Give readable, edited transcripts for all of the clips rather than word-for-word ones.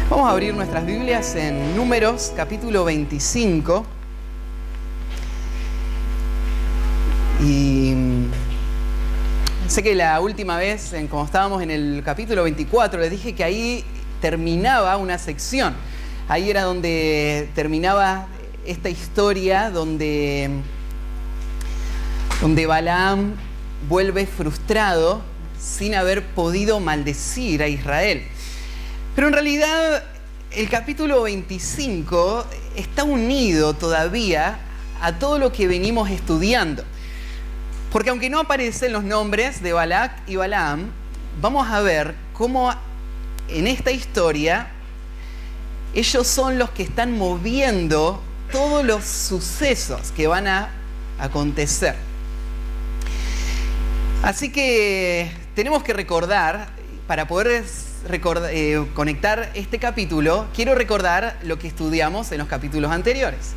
Vamos a abrir nuestras Biblias en Números, capítulo 25. Y sé que la última vez, como estábamos en el capítulo 24, les dije que ahí terminaba una sección. Ahí era donde terminaba esta historia, donde Balaam vuelve frustrado sin haber podido maldecir a Israel. Pero en realidad el capítulo 25 está unido todavía a todo lo que venimos estudiando. Porque aunque no aparecen los nombres de Balac y Balaam, vamos a ver cómo en esta historia ellos son los que están moviendo todos los sucesos que van a acontecer. Así que tenemos que recordar, para poder conectar este capítulo, quiero recordar lo que estudiamos en los capítulos anteriores.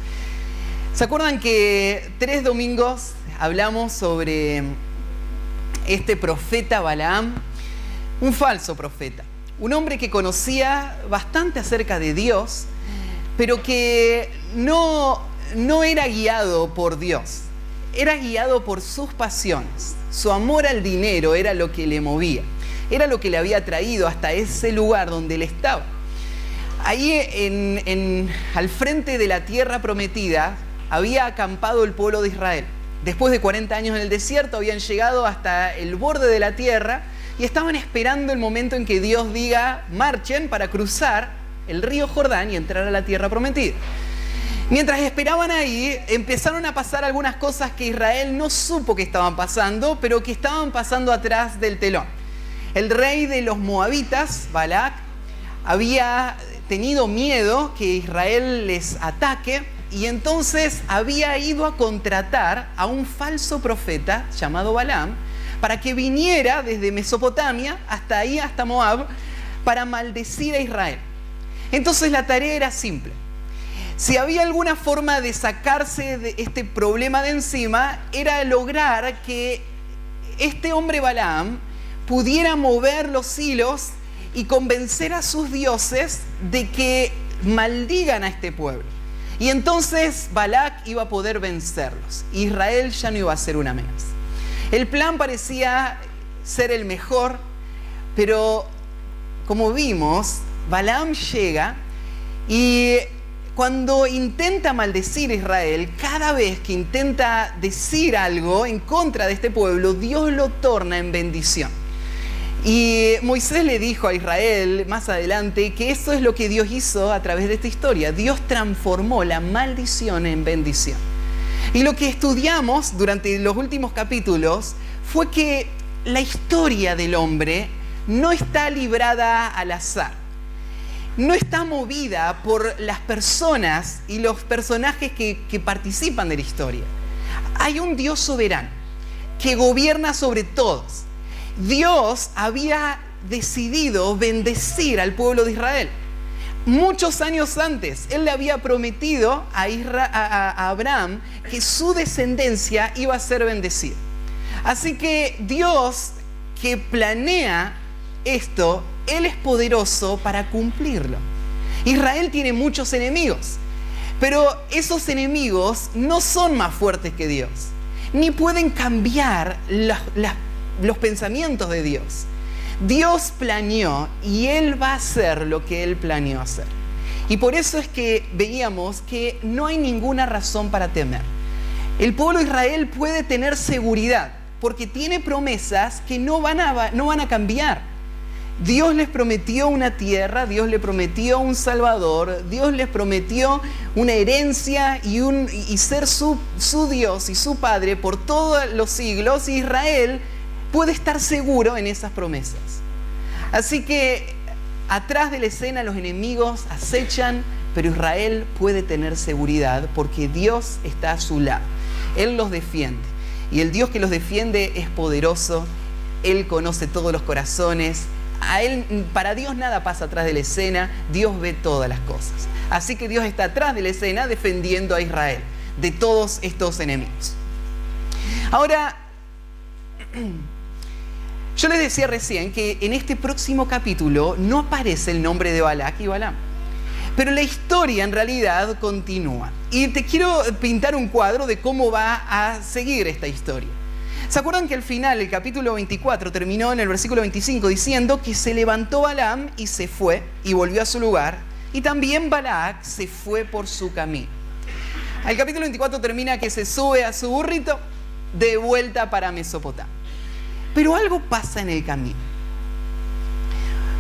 ¿Se acuerdan que 3 domingos hablamos sobre este profeta Balaam? Un falso profeta, un hombre que conocía bastante acerca de Dios, pero que no era guiado por Dios, era guiado por sus pasiones. Su amor al dinero era lo que le movía, era lo que le había traído hasta ese lugar donde él estaba. Ahí al frente de la tierra prometida había acampado el pueblo de Israel. Después de 40 años en el desierto habían llegado hasta el borde de la tierra y estaban esperando el momento en que Dios diga marchen para cruzar el río Jordán y entrar a la tierra prometida. Mientras esperaban ahí, empezaron a pasar algunas cosas que Israel no supo que estaban pasando, pero que estaban pasando atrás del telón. El rey de los moabitas, Balac, había tenido miedo que Israel les ataque y entonces había ido a contratar a un falso profeta llamado Balaam para que viniera desde Mesopotamia hasta ahí, hasta Moab, para maldecir a Israel. Entonces la tarea era simple. Si había alguna forma de sacarse de este problema de encima, era lograr que este hombre Balaam pudiera mover los hilos y convencer a sus dioses de que maldigan a este pueblo. Y entonces Balac iba a poder vencerlos. Israel ya no iba a ser una amenaza. El plan parecía ser el mejor, pero como vimos, Balaam llega y cuando intenta maldecir a Israel, cada vez que intenta decir algo en contra de este pueblo, Dios lo torna en bendición. Y Moisés le dijo a Israel más adelante que eso es lo que Dios hizo a través de esta historia. Dios transformó la maldición en bendición. Y lo que estudiamos durante los últimos capítulos fue que la historia del hombre no está librada al azar. No está movida por las personas y los personajes que participan de la historia. Hay un Dios soberano que gobierna sobre todos. Dios había decidido bendecir al pueblo de Israel. Muchos años antes, Él le había prometido a Abraham que su descendencia iba a ser bendecida. Así que Dios, que planea esto, Él es poderoso para cumplirlo. Israel tiene muchos enemigos, pero esos enemigos no son más fuertes que Dios, ni pueden cambiar los pensamientos de Dios. Dios planeó y Él va a hacer lo que Él planeó hacer. Y por eso es que veíamos que no hay ninguna razón para temer. El pueblo de Israel puede tener seguridad porque tiene promesas que no van a cambiar. Dios les prometió una tierra, Dios les prometió un Salvador, Dios les prometió una herencia y ser su Dios y su Padre por todos los siglos. Y Israel puede estar seguro en esas promesas. Así que atrás de la escena los enemigos acechan, pero Israel puede tener seguridad porque Dios está a su lado. Él los defiende. Y el Dios que los defiende es poderoso. Él conoce todos los corazones. Para Dios nada pasa atrás de la escena. Dios ve todas las cosas. Así que Dios está atrás de la escena defendiendo a Israel de todos estos enemigos. Ahora, Yo les decía recién que en este próximo capítulo no aparece el nombre de Balac y Balaam. Pero la historia en realidad continúa. Y te quiero pintar un cuadro de cómo va a seguir esta historia. ¿Se acuerdan que al final, el capítulo 24, terminó en el versículo 25 diciendo que se levantó Balaam y se fue y volvió a su lugar? Y también Balac se fue por su camino. El capítulo 24 termina que se sube a su burrito de vuelta para Mesopotamia. Pero algo pasa en el camino.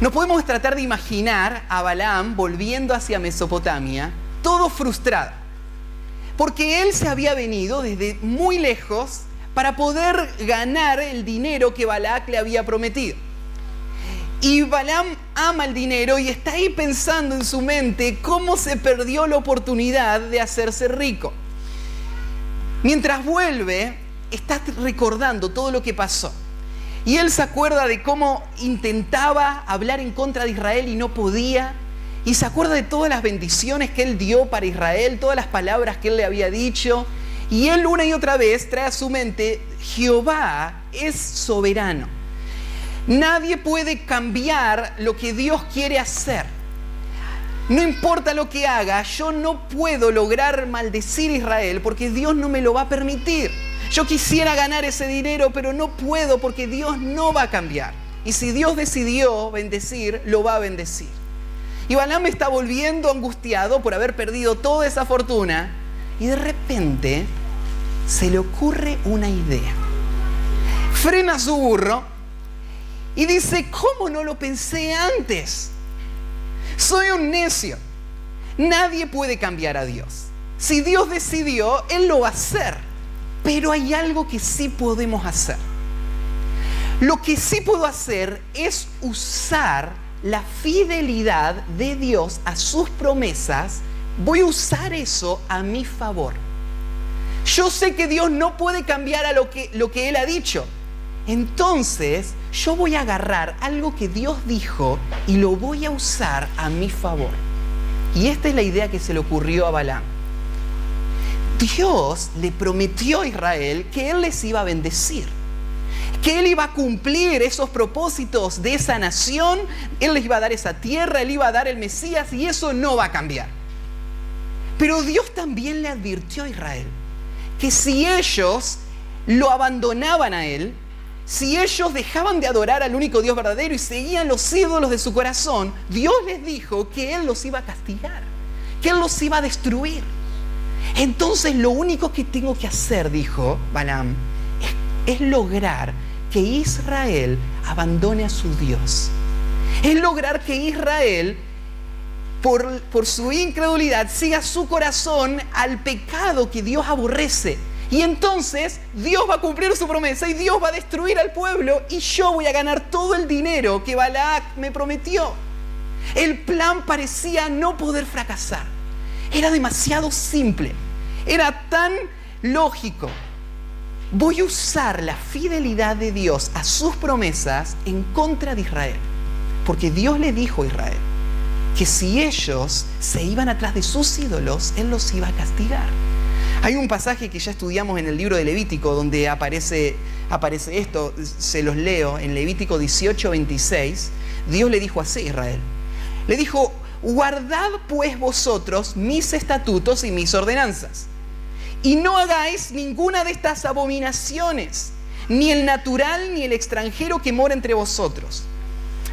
No podemos tratar de imaginar a Balaam volviendo hacia Mesopotamia, todo frustrado, porque él se había venido desde muy lejos para poder ganar el dinero que Balac le había prometido. Y Balaam ama el dinero y está ahí pensando en su mente cómo se perdió la oportunidad de hacerse rico. Mientras vuelve, está recordando todo lo que pasó. Y él se acuerda de cómo intentaba hablar en contra de Israel y no podía. Y se acuerda de todas las bendiciones que él dio para Israel, todas las palabras que él le había dicho. Y él una y otra vez trae a su mente, Jehová es soberano. Nadie puede cambiar lo que Dios quiere hacer. No importa lo que haga, yo no puedo lograr maldecir a Israel porque Dios no me lo va a permitir. Yo quisiera ganar ese dinero, pero no puedo porque Dios no va a cambiar. Y si Dios decidió bendecir, lo va a bendecir. Y Balaam está volviendo angustiado por haber perdido toda esa fortuna. Y de repente se le ocurre una idea. Frena su burro y dice, ¿cómo no lo pensé antes? Soy un necio. Nadie puede cambiar a Dios. Si Dios decidió, Él lo va a hacer. Pero hay algo que sí podemos hacer. Lo que sí puedo hacer es usar la fidelidad de Dios a sus promesas. Voy a usar eso a mi favor. Yo sé que Dios no puede cambiar a lo que Él ha dicho. Entonces, yo voy a agarrar algo que Dios dijo y lo voy a usar a mi favor. Y esta es la idea que se le ocurrió a Balaam. Dios le prometió a Israel que Él les iba a bendecir, que Él iba a cumplir esos propósitos de esa nación, Él les iba a dar esa tierra, Él iba a dar el Mesías y eso no va a cambiar. Pero Dios también le advirtió a Israel que si ellos lo abandonaban a Él, si ellos dejaban de adorar al único Dios verdadero y seguían los ídolos de su corazón, Dios les dijo que Él los iba a castigar, que Él los iba a destruir. Entonces lo único que tengo que hacer, dijo Balaam, es lograr que Israel abandone a su Dios. Es lograr que Israel, por su incredulidad, siga su corazón al pecado que Dios aborrece. Y entonces Dios va a cumplir su promesa y Dios va a destruir al pueblo y yo voy a ganar todo el dinero que Balac me prometió. El plan parecía no poder fracasar. Era demasiado simple, era tan lógico. Voy a usar la fidelidad de Dios a sus promesas en contra de Israel. Porque Dios le dijo a Israel que si ellos se iban atrás de sus ídolos, Él los iba a castigar. Hay un pasaje que ya estudiamos en el libro de Levítico donde aparece esto, se los leo, en Levítico 18:26. Dios le dijo así a Israel. Le dijo, guardad pues vosotros mis estatutos y mis ordenanzas, y no hagáis ninguna de estas abominaciones, ni el natural ni el extranjero que mora entre vosotros.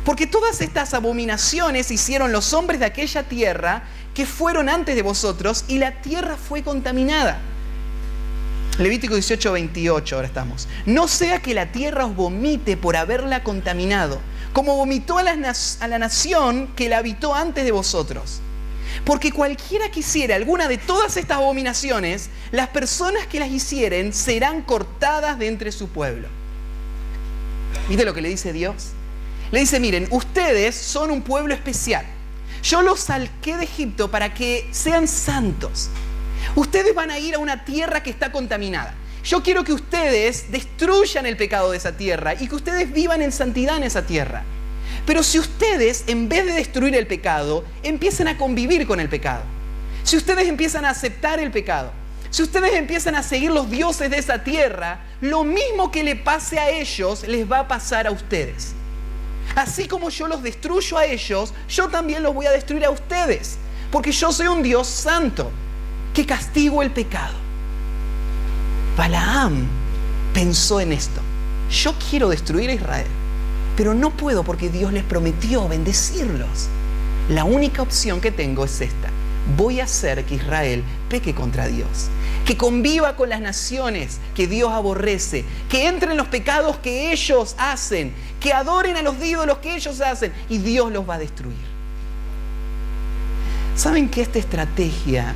Porque todas estas abominaciones hicieron los hombres de aquella tierra que fueron antes de vosotros, y la tierra fue contaminada. Levítico 18:28, ahora estamos. No sea que la tierra os vomite por haberla contaminado, como vomitó a la nación que la habitó antes de vosotros. Porque cualquiera que hiciere alguna de todas estas abominaciones, las personas que las hicieren serán cortadas de entre su pueblo. ¿Viste lo que le dice Dios? Le dice, miren, ustedes son un pueblo especial. Yo los saqué de Egipto para que sean santos. Ustedes van a ir a una tierra que está contaminada. Yo quiero que ustedes destruyan el pecado de esa tierra y que ustedes vivan en santidad en esa tierra. Pero si ustedes, en vez de destruir el pecado, empiezan a convivir con el pecado, si ustedes empiezan a aceptar el pecado, Si ustedes empiezan a seguir los dioses de esa tierra, lo mismo que le pase a ellos, les va a pasar a ustedes. Así como yo los destruyo a ellos, yo también los voy a destruir a ustedes. Porque yo soy un Dios santo, que castigo el pecado. Balaam pensó en esto. Yo quiero destruir a Israel, pero no puedo porque Dios les prometió bendecirlos. La única opción que tengo es esta. Voy a hacer que Israel peque contra Dios, que conviva con las naciones que Dios aborrece, que entre en los pecados que ellos hacen, que adoren a los ídolos que ellos hacen, y Dios los va a destruir. ¿Saben que esta estrategia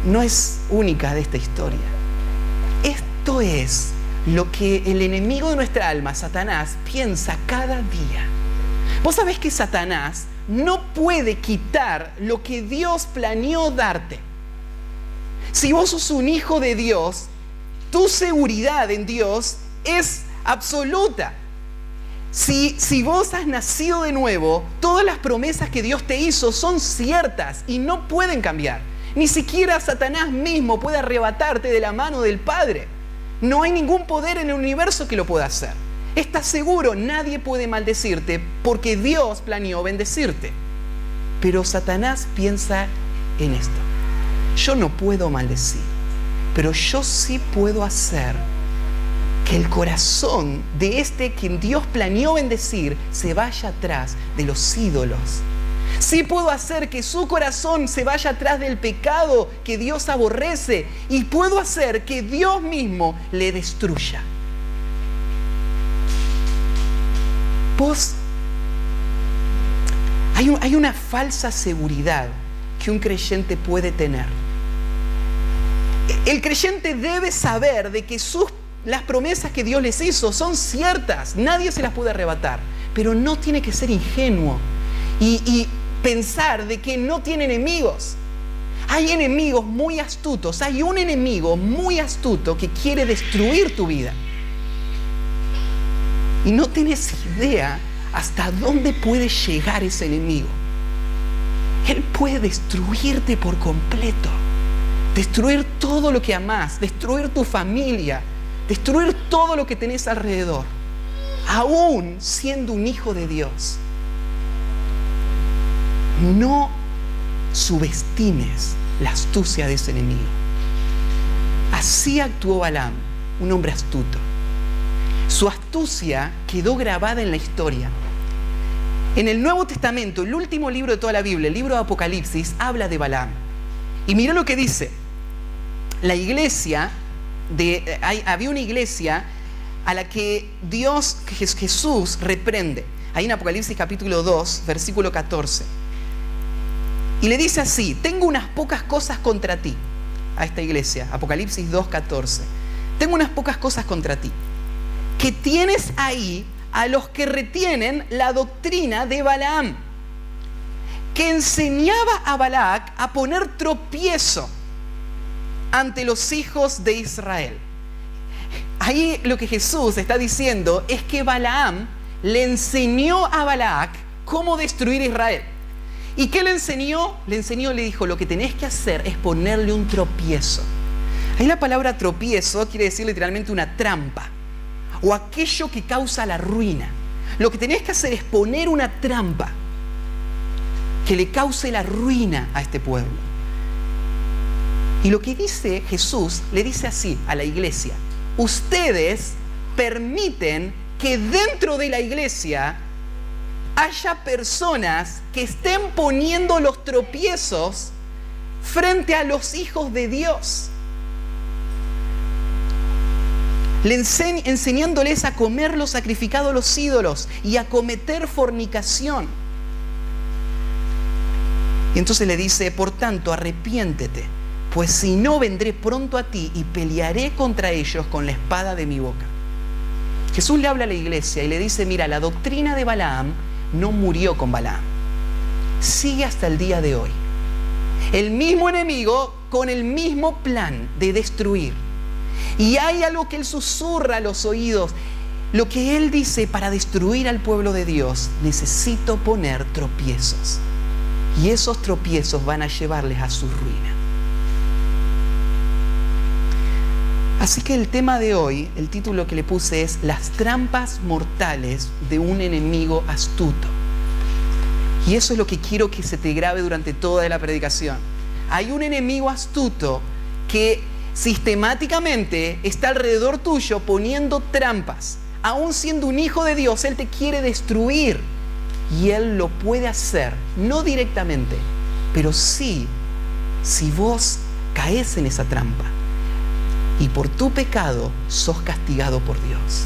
no es única de esta historia? Esto es lo que el enemigo de nuestra alma, Satanás, piensa cada día. Vos sabés que Satanás no puede quitar lo que Dios planeó darte. Si vos sos un hijo de Dios, tu seguridad en Dios es absoluta. Si vos has nacido de nuevo, todas las promesas que Dios te hizo son ciertas y no pueden cambiar. Ni siquiera Satanás mismo puede arrebatarte de la mano del Padre. No hay ningún poder en el universo que lo pueda hacer. Estás seguro, nadie puede maldecirte porque Dios planeó bendecirte. Pero Satanás piensa en esto. Yo no puedo maldecir, pero yo sí puedo hacer que el corazón de este quien Dios planeó bendecir se vaya atrás de los ídolos. Sí puedo hacer que su corazón se vaya atrás del pecado que Dios aborrece, y puedo hacer que Dios mismo le destruya. Hay una falsa seguridad que un creyente puede tener. El creyente debe saber de que las promesas que Dios les hizo son ciertas, nadie se las puede arrebatar, pero no tiene que ser ingenuo y pensar de que no tiene enemigos. Hay enemigos muy astutos, hay un enemigo muy astuto que quiere destruir tu vida. Y no tienes idea hasta dónde puede llegar ese enemigo. Él puede destruirte por completo. Destruir todo lo que amás, destruir tu familia, destruir todo lo que tenés alrededor, aún siendo un hijo de Dios. No subestimes la astucia de ese enemigo. Así actuó Balaam, un hombre astuto. Su astucia quedó grabada en la historia. En el Nuevo Testamento, el último libro de toda la Biblia, el libro de Apocalipsis, habla de Balaam. Y mira lo que dice. La iglesia, había una iglesia a la que Jesús reprende. Ahí en Apocalipsis capítulo 2, versículo 14. Y le dice así: tengo unas pocas cosas contra ti. A esta iglesia, Apocalipsis 2, 14. Tengo unas pocas cosas contra ti. Que tienes ahí a los que retienen la doctrina de Balaam, que enseñaba a Balac a poner tropiezo ante los hijos de Israel. Ahí lo que Jesús está diciendo es que Balaam le enseñó a Balac cómo destruir a Israel. ¿Y qué le enseñó? Le dijo: lo que tenés que hacer es ponerle un tropiezo. Ahí la palabra tropiezo quiere decir literalmente una trampa, o aquello que causa la ruina. Lo que tenés que hacer es poner una trampa que le cause la ruina a este pueblo. Y lo que dice Jesús, le dice así a la iglesia: ustedes permiten que dentro de la iglesia haya personas que estén poniendo los tropiezos frente a los hijos de Dios, enseñándoles a comer lo sacrificado a los ídolos y a cometer fornicación. Y entonces le dice: por tanto, arrepiéntete, pues si no, vendré pronto a ti y pelearé contra ellos con la espada de mi boca. Jesús le habla a la iglesia y le dice: mira, la doctrina de Balaam no murió con Balaam, sigue hasta el día de hoy. El mismo enemigo con el mismo plan de destruir. Y hay algo que él susurra a los oídos. Lo que él dice: para destruir al pueblo de Dios necesito poner tropiezos. Y esos tropiezos van a llevarles a su ruina. Así que el tema de hoy, el título que le puse es Las trampas mortales de un enemigo astuto. Y eso es lo que quiero que se te grabe durante toda la predicación. Hay un enemigo astuto que sistemáticamente está alrededor tuyo poniendo trampas. Aún siendo un hijo de Dios, Él te quiere destruir. Y Él lo puede hacer, no directamente, pero sí, si vos caes en esa trampa. Y por tu pecado sos castigado por Dios.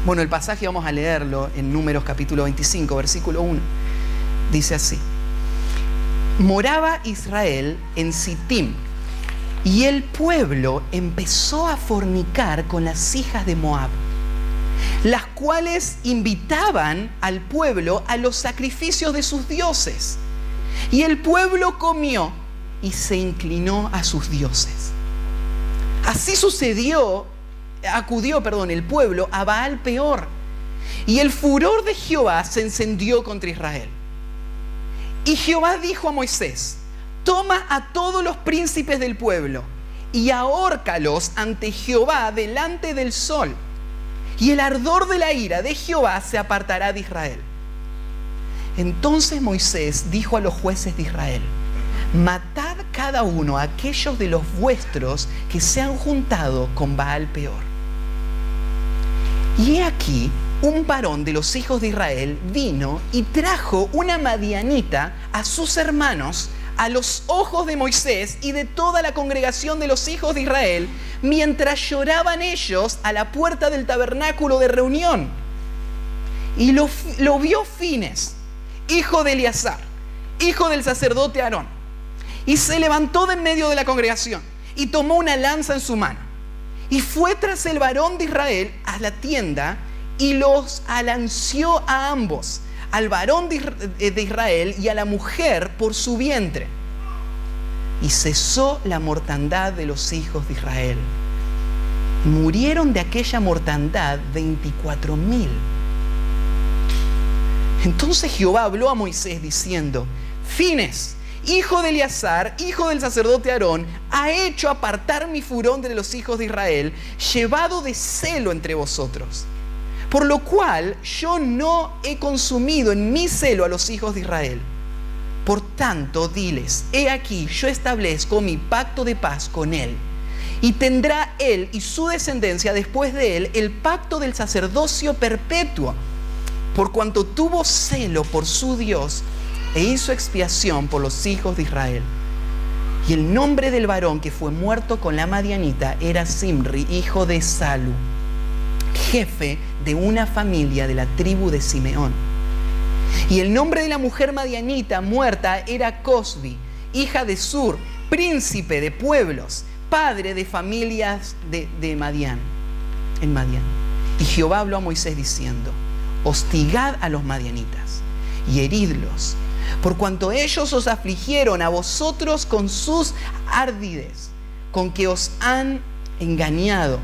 Bueno, el pasaje vamos a leerlo en Números capítulo 25, versículo 1. Dice así: Moraba Israel en Sittim, y el pueblo empezó a fornicar con las hijas de Moab, las cuales invitaban al pueblo a los sacrificios de sus dioses. Y el pueblo comió y se inclinó a sus dioses. Así acudió el pueblo a Baal Peor, y el furor de Jehová se encendió contra Israel. Y Jehová dijo a Moisés: Toma a todos los príncipes del pueblo y ahórcalos ante Jehová delante del sol, y el ardor de la ira de Jehová se apartará de Israel. Entonces Moisés dijo a los jueces de Israel: Matad cada uno a aquellos de los vuestros que se han juntado con Baal Peor. Y he aquí, un varón de los hijos de Israel vino y trajo una madianita a sus hermanos a los ojos de Moisés y de toda la congregación de los hijos de Israel, mientras lloraban ellos a la puerta del tabernáculo de reunión. Y lo vio Fines, hijo de Eleazar, hijo del sacerdote Aarón. Y se levantó de en medio de la congregación y tomó una lanza en su mano. Y fue tras el varón de Israel a la tienda y los alanció a ambos, al varón de Israel y a la mujer por su vientre. Y cesó la mortandad de los hijos de Israel. Murieron de aquella mortandad 24,000. Entonces Jehová habló a Moisés diciendo: Fines, hijo de Eleazar, hijo del sacerdote Aarón, ha hecho apartar mi furor de los hijos de Israel, llevado de celo entre vosotros. Por lo cual yo no he consumido en mi celo a los hijos de Israel. Por tanto, diles: he aquí, yo establezco mi pacto de paz con él, y tendrá él y su descendencia después de él el pacto del sacerdocio perpetuo, por cuanto tuvo celo por su Dios e hizo expiación por los hijos de Israel. Y el nombre del varón que fue muerto con la madianita era Zimri, hijo de Salu, jefe de una familia de la tribu de Simeón. Y el nombre de la mujer madianita muerta era Cosbi, hija de Sur, príncipe de pueblos, padre de familias de Madián, en Madián. Y Jehová habló a Moisés diciendo: hostigad a los madianitas y heridlos, por cuanto ellos os afligieron a vosotros con sus ardides, con que os han engañado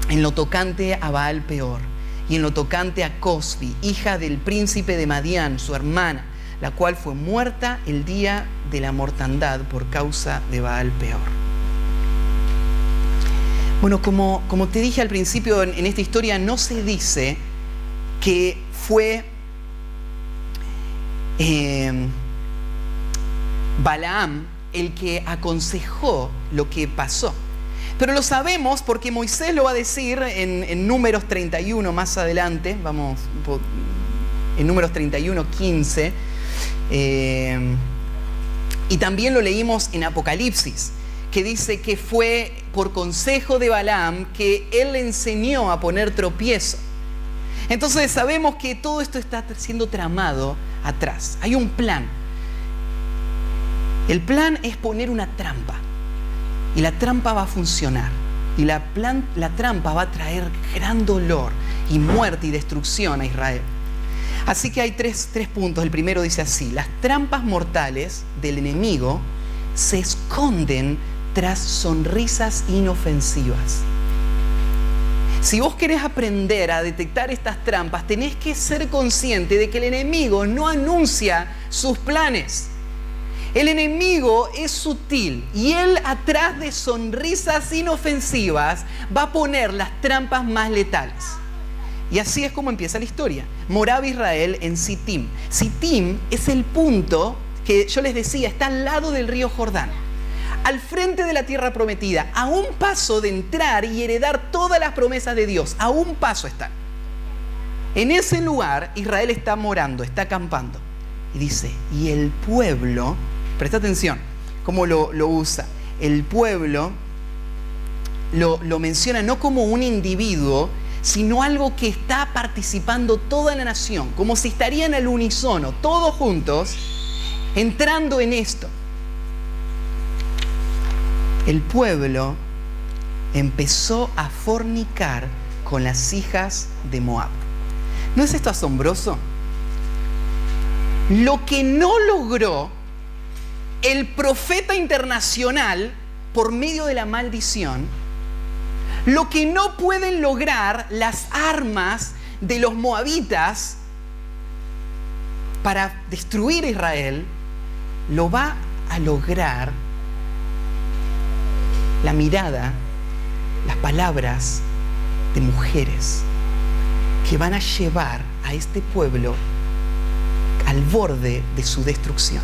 en lo tocante a Baal Peor, y en lo tocante a Cosbi, hija del príncipe de Madián, su hermana, la cual fue muerta el día de la mortandad por causa de Baal Peor. Bueno, como te dije al principio, en esta historia no se dice que fue Balaam el que aconsejó lo que pasó. Pero lo sabemos porque Moisés lo va a decir en Números 31 más adelante, vamos, en Números 31, 15, y también lo leímos en Apocalipsis, que dice que fue por consejo de Balaam que él le enseñó a poner tropiezo. Entonces sabemos que todo esto está siendo tramado atrás. Hay un plan. El plan es poner una trampa. Y la trampa va a funcionar. Y la trampa va a traer gran dolor y muerte y destrucción a Israel. Así que hay tres puntos. El primero dice así: las trampas mortales del enemigo se esconden tras sonrisas inofensivas. Si vos querés aprender a detectar estas trampas, tenés que ser consciente de que el enemigo no anuncia sus planes. El enemigo es sutil y él, atrás de sonrisas inofensivas, va a poner las trampas más letales. Y así es como empieza la historia. Moraba Israel en Sittim. Sittim es el punto que yo les decía, está al lado del río Jordán, al frente de la tierra prometida, a un paso de entrar y heredar todas las promesas de Dios. A un paso están. En ese lugar Israel está morando, está acampando. Y dice, y el pueblo, presta atención cómo lo usa, el pueblo lo menciona no como un individuo, sino algo que está participando toda la nación, como si estarían al unísono, todos juntos, entrando en esto. El pueblo empezó a fornicar con las hijas de Moab. ¿No es esto asombroso? Lo que no logró el profeta internacional por medio de la maldición, lo que no pueden lograr las armas de los moabitas para destruir Israel, lo va a lograr la mirada, las palabras de mujeres que van a llevar a este pueblo al borde de su destrucción.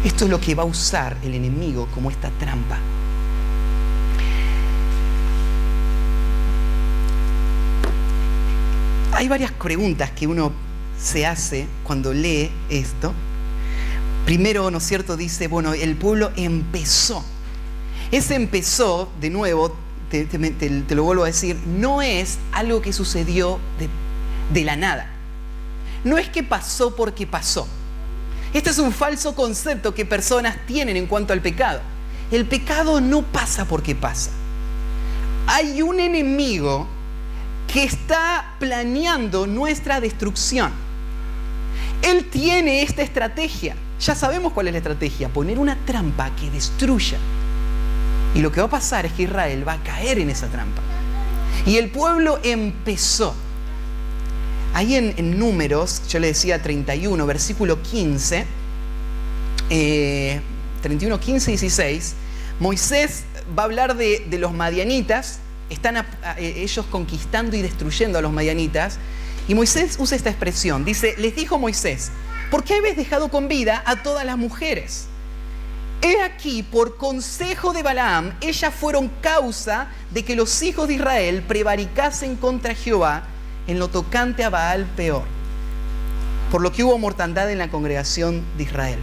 Esto es lo que va a usar el enemigo como esta trampa. Hay varias preguntas que uno se hace cuando lee esto. Primero, ¿no es cierto?, dice, bueno, el pueblo empezó. Ese empezó, de nuevo, te lo vuelvo a decir, no es algo que sucedió de la nada. No es que pasó porque pasó. Este es un falso concepto que personas tienen en cuanto al pecado. El pecado no pasa porque pasa. Hay un enemigo que está planeando nuestra destrucción. Él tiene esta estrategia. Ya sabemos cuál es la estrategia: poner una trampa que destruya. Y lo que va a pasar es que Israel va a caer en esa trampa. Y el pueblo empezó. Ahí en Números, yo le decía 31, versículo 15, 31, 15 y 16, Moisés va a hablar de los madianitas. Están ellos conquistando y destruyendo a los madianitas. Y Moisés usa esta expresión. Dice, les dijo Moisés, ¿por qué habéis dejado con vida a todas las mujeres? He aquí, por consejo de Balaam, ellas fueron causa de que los hijos de Israel prevaricasen contra Jehová en lo tocante a Baal Peor, por lo que hubo mortandad en la congregación de Israel.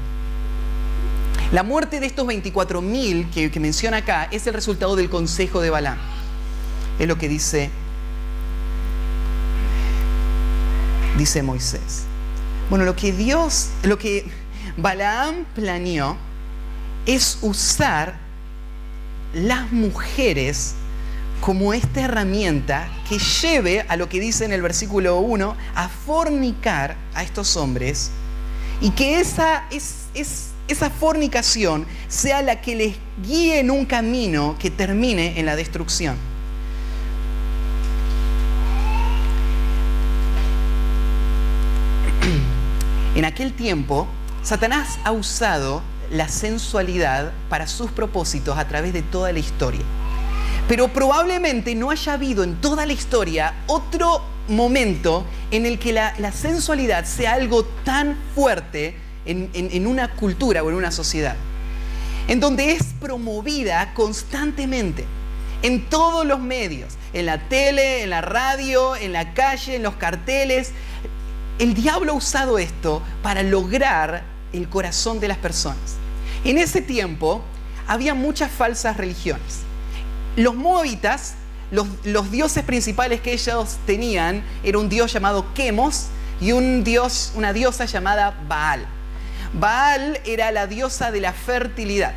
La muerte de estos 24.000 que menciona acá es el resultado del consejo de Balaam. Es lo que dice Moisés. Bueno, lo que Balaam planeó es usar las mujeres como esta herramienta que lleve a lo que dice en el versículo 1, a fornicar a estos hombres, y que esa fornicación sea la que les guíe en un camino que termine en la destrucción. En aquel tiempo, Satanás ha usado la sensualidad para sus propósitos a través de toda la historia. Pero probablemente no haya habido en toda la historia otro momento en el que la sensualidad sea algo tan fuerte en una cultura o en una sociedad, en donde es promovida constantemente, en todos los medios, en la tele, en la radio, en la calle, en los carteles. El diablo ha usado esto para lograr el corazón de las personas. En ese tiempo había muchas falsas religiones. Los moabitas, los dioses principales que ellos tenían, era un dios llamado Quemos y una diosa llamada Baal. Baal era la diosa de la fertilidad.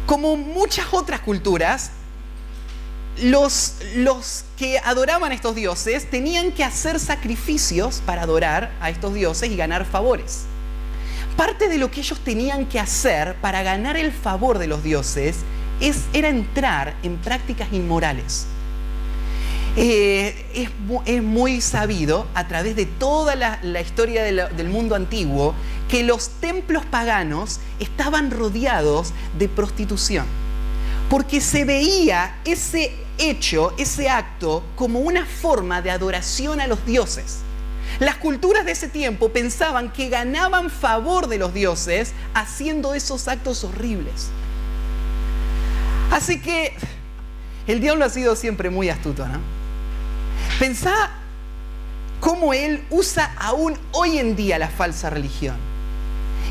Como muchas otras culturas, los que adoraban a estos dioses tenían que hacer sacrificios para adorar a estos dioses y ganar favores. Parte de lo que ellos tenían que hacer para ganar el favor de los dioses era entrar en prácticas inmorales. Es muy sabido a través de toda la historia del mundo antiguo que los templos paganos estaban rodeados de prostitución, porque se veía ese hecho, ese acto, como una forma de adoración a los dioses. Las culturas de ese tiempo pensaban que ganaban favor de los dioses haciendo esos actos horribles. Así que el diablo ha sido siempre muy astuto, ¿no? Pensá cómo él usa aún hoy en día la falsa religión.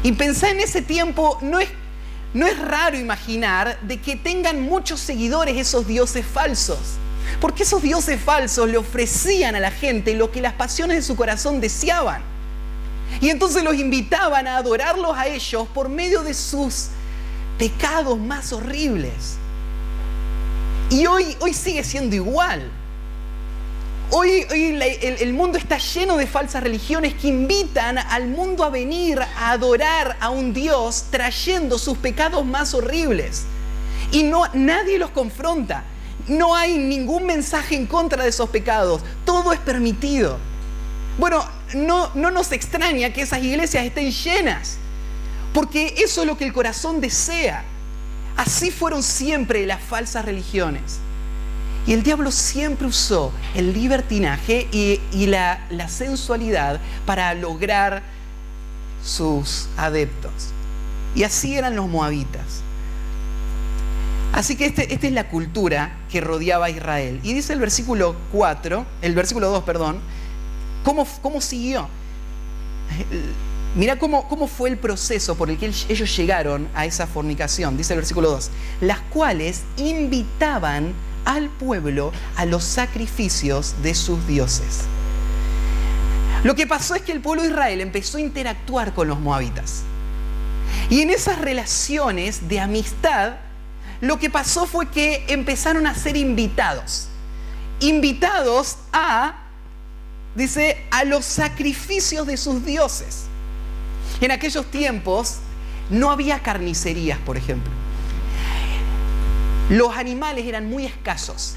Y pensá en ese tiempo, no es raro imaginar de que tengan muchos seguidores esos dioses falsos. Porque esos dioses falsos le ofrecían a la gente lo que las pasiones de su corazón deseaban. Y entonces los invitaban a adorarlos a ellos por medio de sus pecados más horribles. Y hoy sigue siendo igual. Hoy el mundo está lleno de falsas religiones que invitan al mundo a venir a adorar a un Dios trayendo sus pecados más horribles. Y nadie los confronta. No hay ningún mensaje en contra de esos pecados. Todo es permitido. Bueno, no nos extraña que esas iglesias estén llenas, porque eso es lo que el corazón desea. Así fueron siempre las falsas religiones. Y el diablo siempre usó el libertinaje y la sensualidad para lograr sus adeptos. Y así eran los moabitas. Así que esta es la cultura que rodeaba a Israel. Y dice el versículo 2, ¿cómo siguió? Mirá cómo fue el proceso por el que ellos llegaron a esa fornicación. Dice el versículo 2, las cuales invitaban al pueblo a los sacrificios de sus dioses. Lo que pasó es que el pueblo de Israel empezó a interactuar con los moabitas. Y en esas relaciones de amistad, lo que pasó fue que empezaron a ser invitados. Invitados a los sacrificios de sus dioses. En aquellos tiempos no había carnicerías, por ejemplo. Los animales eran muy escasos.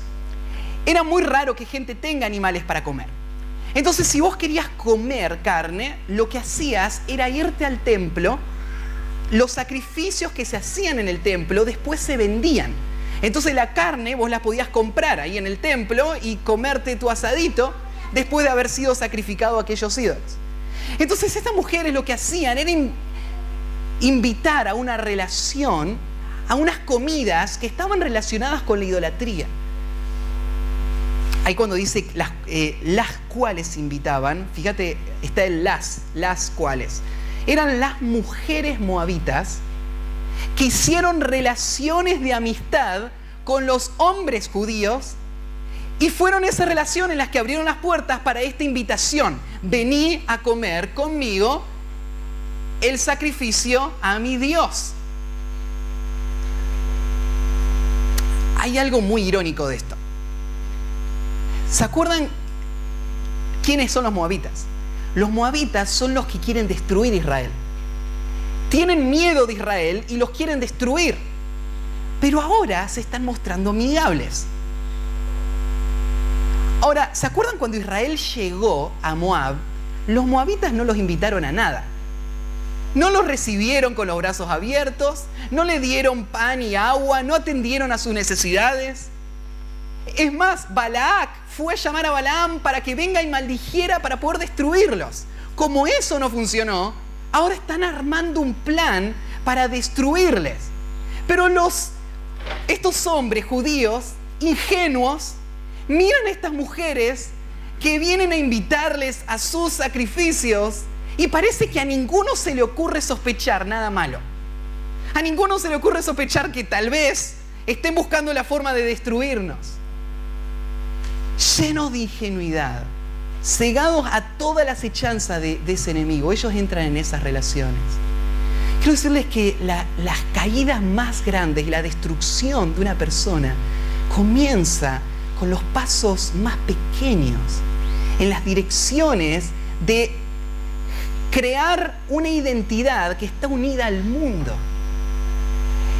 Era muy raro que gente tenga animales para comer. Entonces, si vos querías comer carne, lo que hacías era irte al templo. Los sacrificios que se hacían en el templo después se vendían. Entonces la carne vos la podías comprar ahí en el templo y comerte tu asadito después de haber sido sacrificado a aquellos ídolos. Entonces estas mujeres lo que hacían era invitar a una relación, a unas comidas que estaban relacionadas con la idolatría. Ahí cuando dice las cuales invitaban, fíjate, está el las cuales. Eran las mujeres moabitas que hicieron relaciones de amistad con los hombres judíos, y fueron esas relaciones las que abrieron las puertas para esta invitación. Vení a comer conmigo el sacrificio a mi Dios. Hay algo muy irónico de esto. ¿Se acuerdan quiénes son los moabitas? Los moabitas son los que quieren destruir Israel. Tienen miedo de Israel y los quieren destruir. Pero ahora se están mostrando amigables. Ahora, ¿se acuerdan cuando Israel llegó a Moab? Los moabitas no los invitaron a nada. No los recibieron con los brazos abiertos, no le dieron pan y agua, no atendieron a sus necesidades. Es más, Balac fue a llamar a Balaam para que venga y maldijera para poder destruirlos. Como eso no funcionó, ahora están armando un plan para destruirles. Pero estos hombres judíos ingenuos miran a estas mujeres que vienen a invitarles a sus sacrificios y parece que a ninguno se le ocurre sospechar nada malo. A ninguno se le ocurre sospechar que tal vez estén buscando la forma de destruirnos. Llenos de ingenuidad, cegados a toda la acechanza de ese enemigo, ellos entran en esas relaciones. Quiero decirles que las caídas más grandes y la destrucción de una persona comienza con los pasos más pequeños, en las direcciones de crear una identidad que está unida al mundo.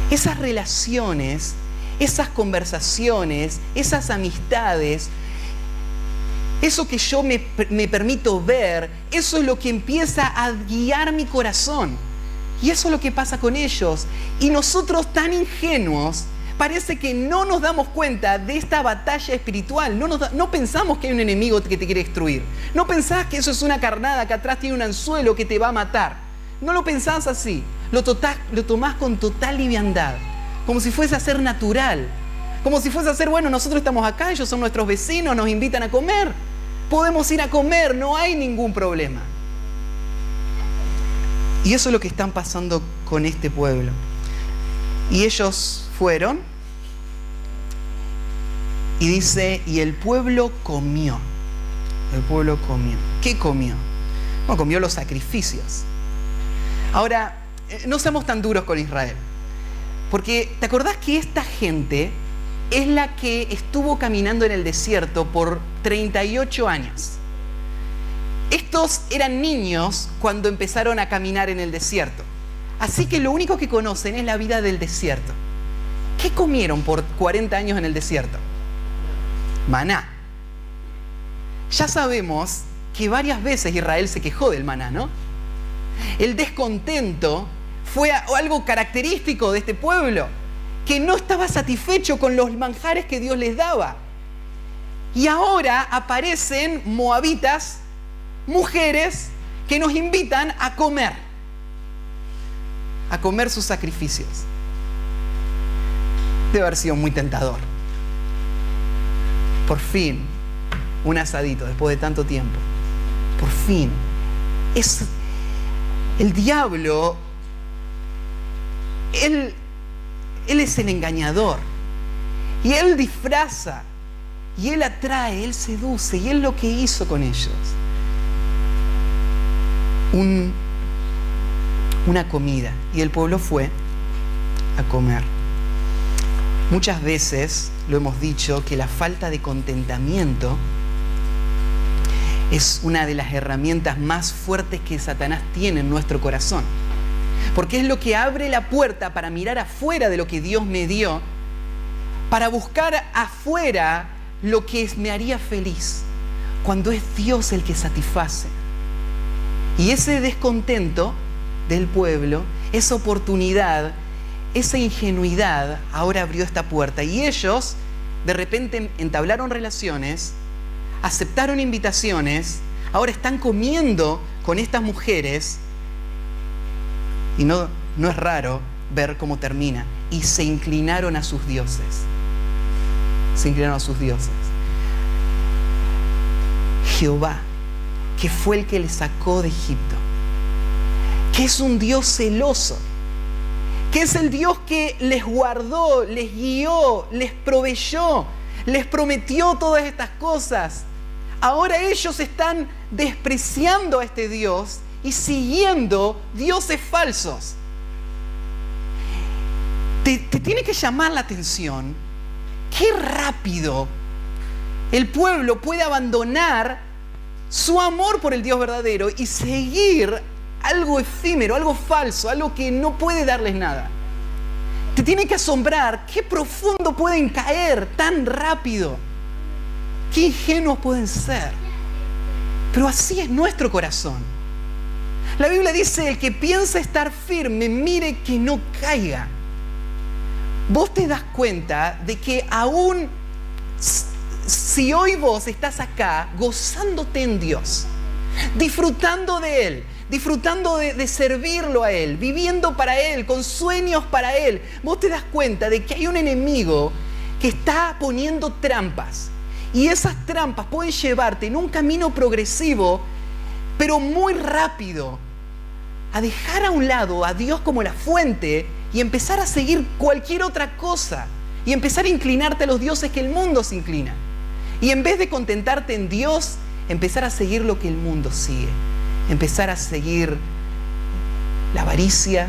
Esas relaciones, esas conversaciones, esas amistades eso que yo me permito ver, eso es lo que empieza a guiar mi corazón. Y eso es lo que pasa con ellos. Y nosotros, tan ingenuos, parece que no nos damos cuenta de esta batalla espiritual. No pensamos que hay un enemigo que te quiere destruir. No pensás que eso es una carnada que atrás tiene un anzuelo que te va a matar. No lo pensás así. Lo tomás con total liviandad. Como si fuese a ser natural. Como si fuese a ser, bueno, nosotros estamos acá, ellos son nuestros vecinos, nos invitan a comer. Podemos ir a comer, no hay ningún problema. Y eso es lo que están pasando con este pueblo. Y ellos fueron, y dice, y el pueblo comió. El pueblo comió. ¿Qué comió? Bueno, comió los sacrificios. Ahora, no seamos tan duros con Israel. Porque, ¿te acordás que esta gente es la que estuvo caminando en el desierto por 38 años? Estos eran niños cuando empezaron a caminar en el desierto. Así que lo único que conocen es la vida del desierto. ¿Qué comieron por 40 años en el desierto? Maná. Ya sabemos que varias veces Israel se quejó del maná, ¿no? El descontento fue algo característico de este pueblo, que no estaba satisfecho con los manjares que Dios les daba. Y ahora aparecen moabitas, mujeres que nos invitan a comer sus sacrificios. Debe haber sido muy tentador. Por fin, un asadito después de tanto tiempo. Por fin. El diablo, él es el engañador. Y él disfraza, y él atrae, él seduce, y él lo que hizo con ellos. Una comida, y el pueblo fue a comer. Muchas veces lo hemos dicho que la falta de contentamiento es una de las herramientas más fuertes que Satanás tiene en nuestro corazón, porque es lo que abre la puerta para mirar afuera de lo que Dios me dio, para buscar afuera lo que me haría feliz, cuando es Dios el que satisface. Y ese descontento del pueblo, esa oportunidad, esa ingenuidad, ahora abrió esta puerta. Y ellos, de repente, entablaron relaciones, aceptaron invitaciones, ahora están comiendo con estas mujeres. Y no es raro ver cómo termina. Y se inclinaron a sus dioses. Se inclinaron a sus dioses. Jehová, que fue el que les sacó de Egipto, que es un Dios celoso, que es el Dios que les guardó, les guió, les proveyó, les prometió todas estas cosas. Ahora ellos están despreciando a este Dios y siguiendo dioses falsos. Te tiene que llamar la atención qué rápido el pueblo puede abandonar su amor por el Dios verdadero y seguir algo efímero, algo falso, algo que no puede darles nada. Te tiene que asombrar qué profundo pueden caer tan rápido, qué ingenuos pueden ser. Pero así es nuestro corazón. La Biblia dice: el que piensa estar firme, mire que no caiga. Vos te das cuenta de que aún si hoy vos estás acá gozándote en Dios, disfrutando de Él, disfrutando de servirlo a Él, viviendo para Él, con sueños para Él, vos te das cuenta de que hay un enemigo que está poniendo trampas. Y esas trampas pueden llevarte en un camino progresivo, pero muy rápido, a dejar a un lado a Dios como la fuente y empezar a seguir cualquier otra cosa. Y empezar a inclinarte a los dioses que el mundo se inclina. Y en vez de contentarte en Dios, empezar a seguir lo que el mundo sigue. Empezar a seguir la avaricia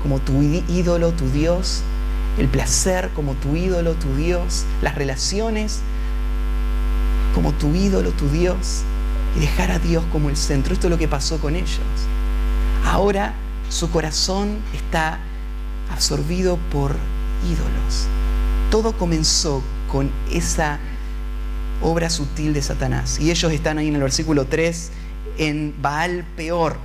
como tu ídolo, tu Dios. El placer como tu ídolo, tu Dios. Las relaciones como tu ídolo, tu Dios. Y dejar a Dios como el centro. Esto es lo que pasó con ellos. Ahora su corazón está absorbido por ídolos. Todo comenzó con esa obra sutil de Satanás. Y ellos están ahí en el versículo 3, en Baal Peor.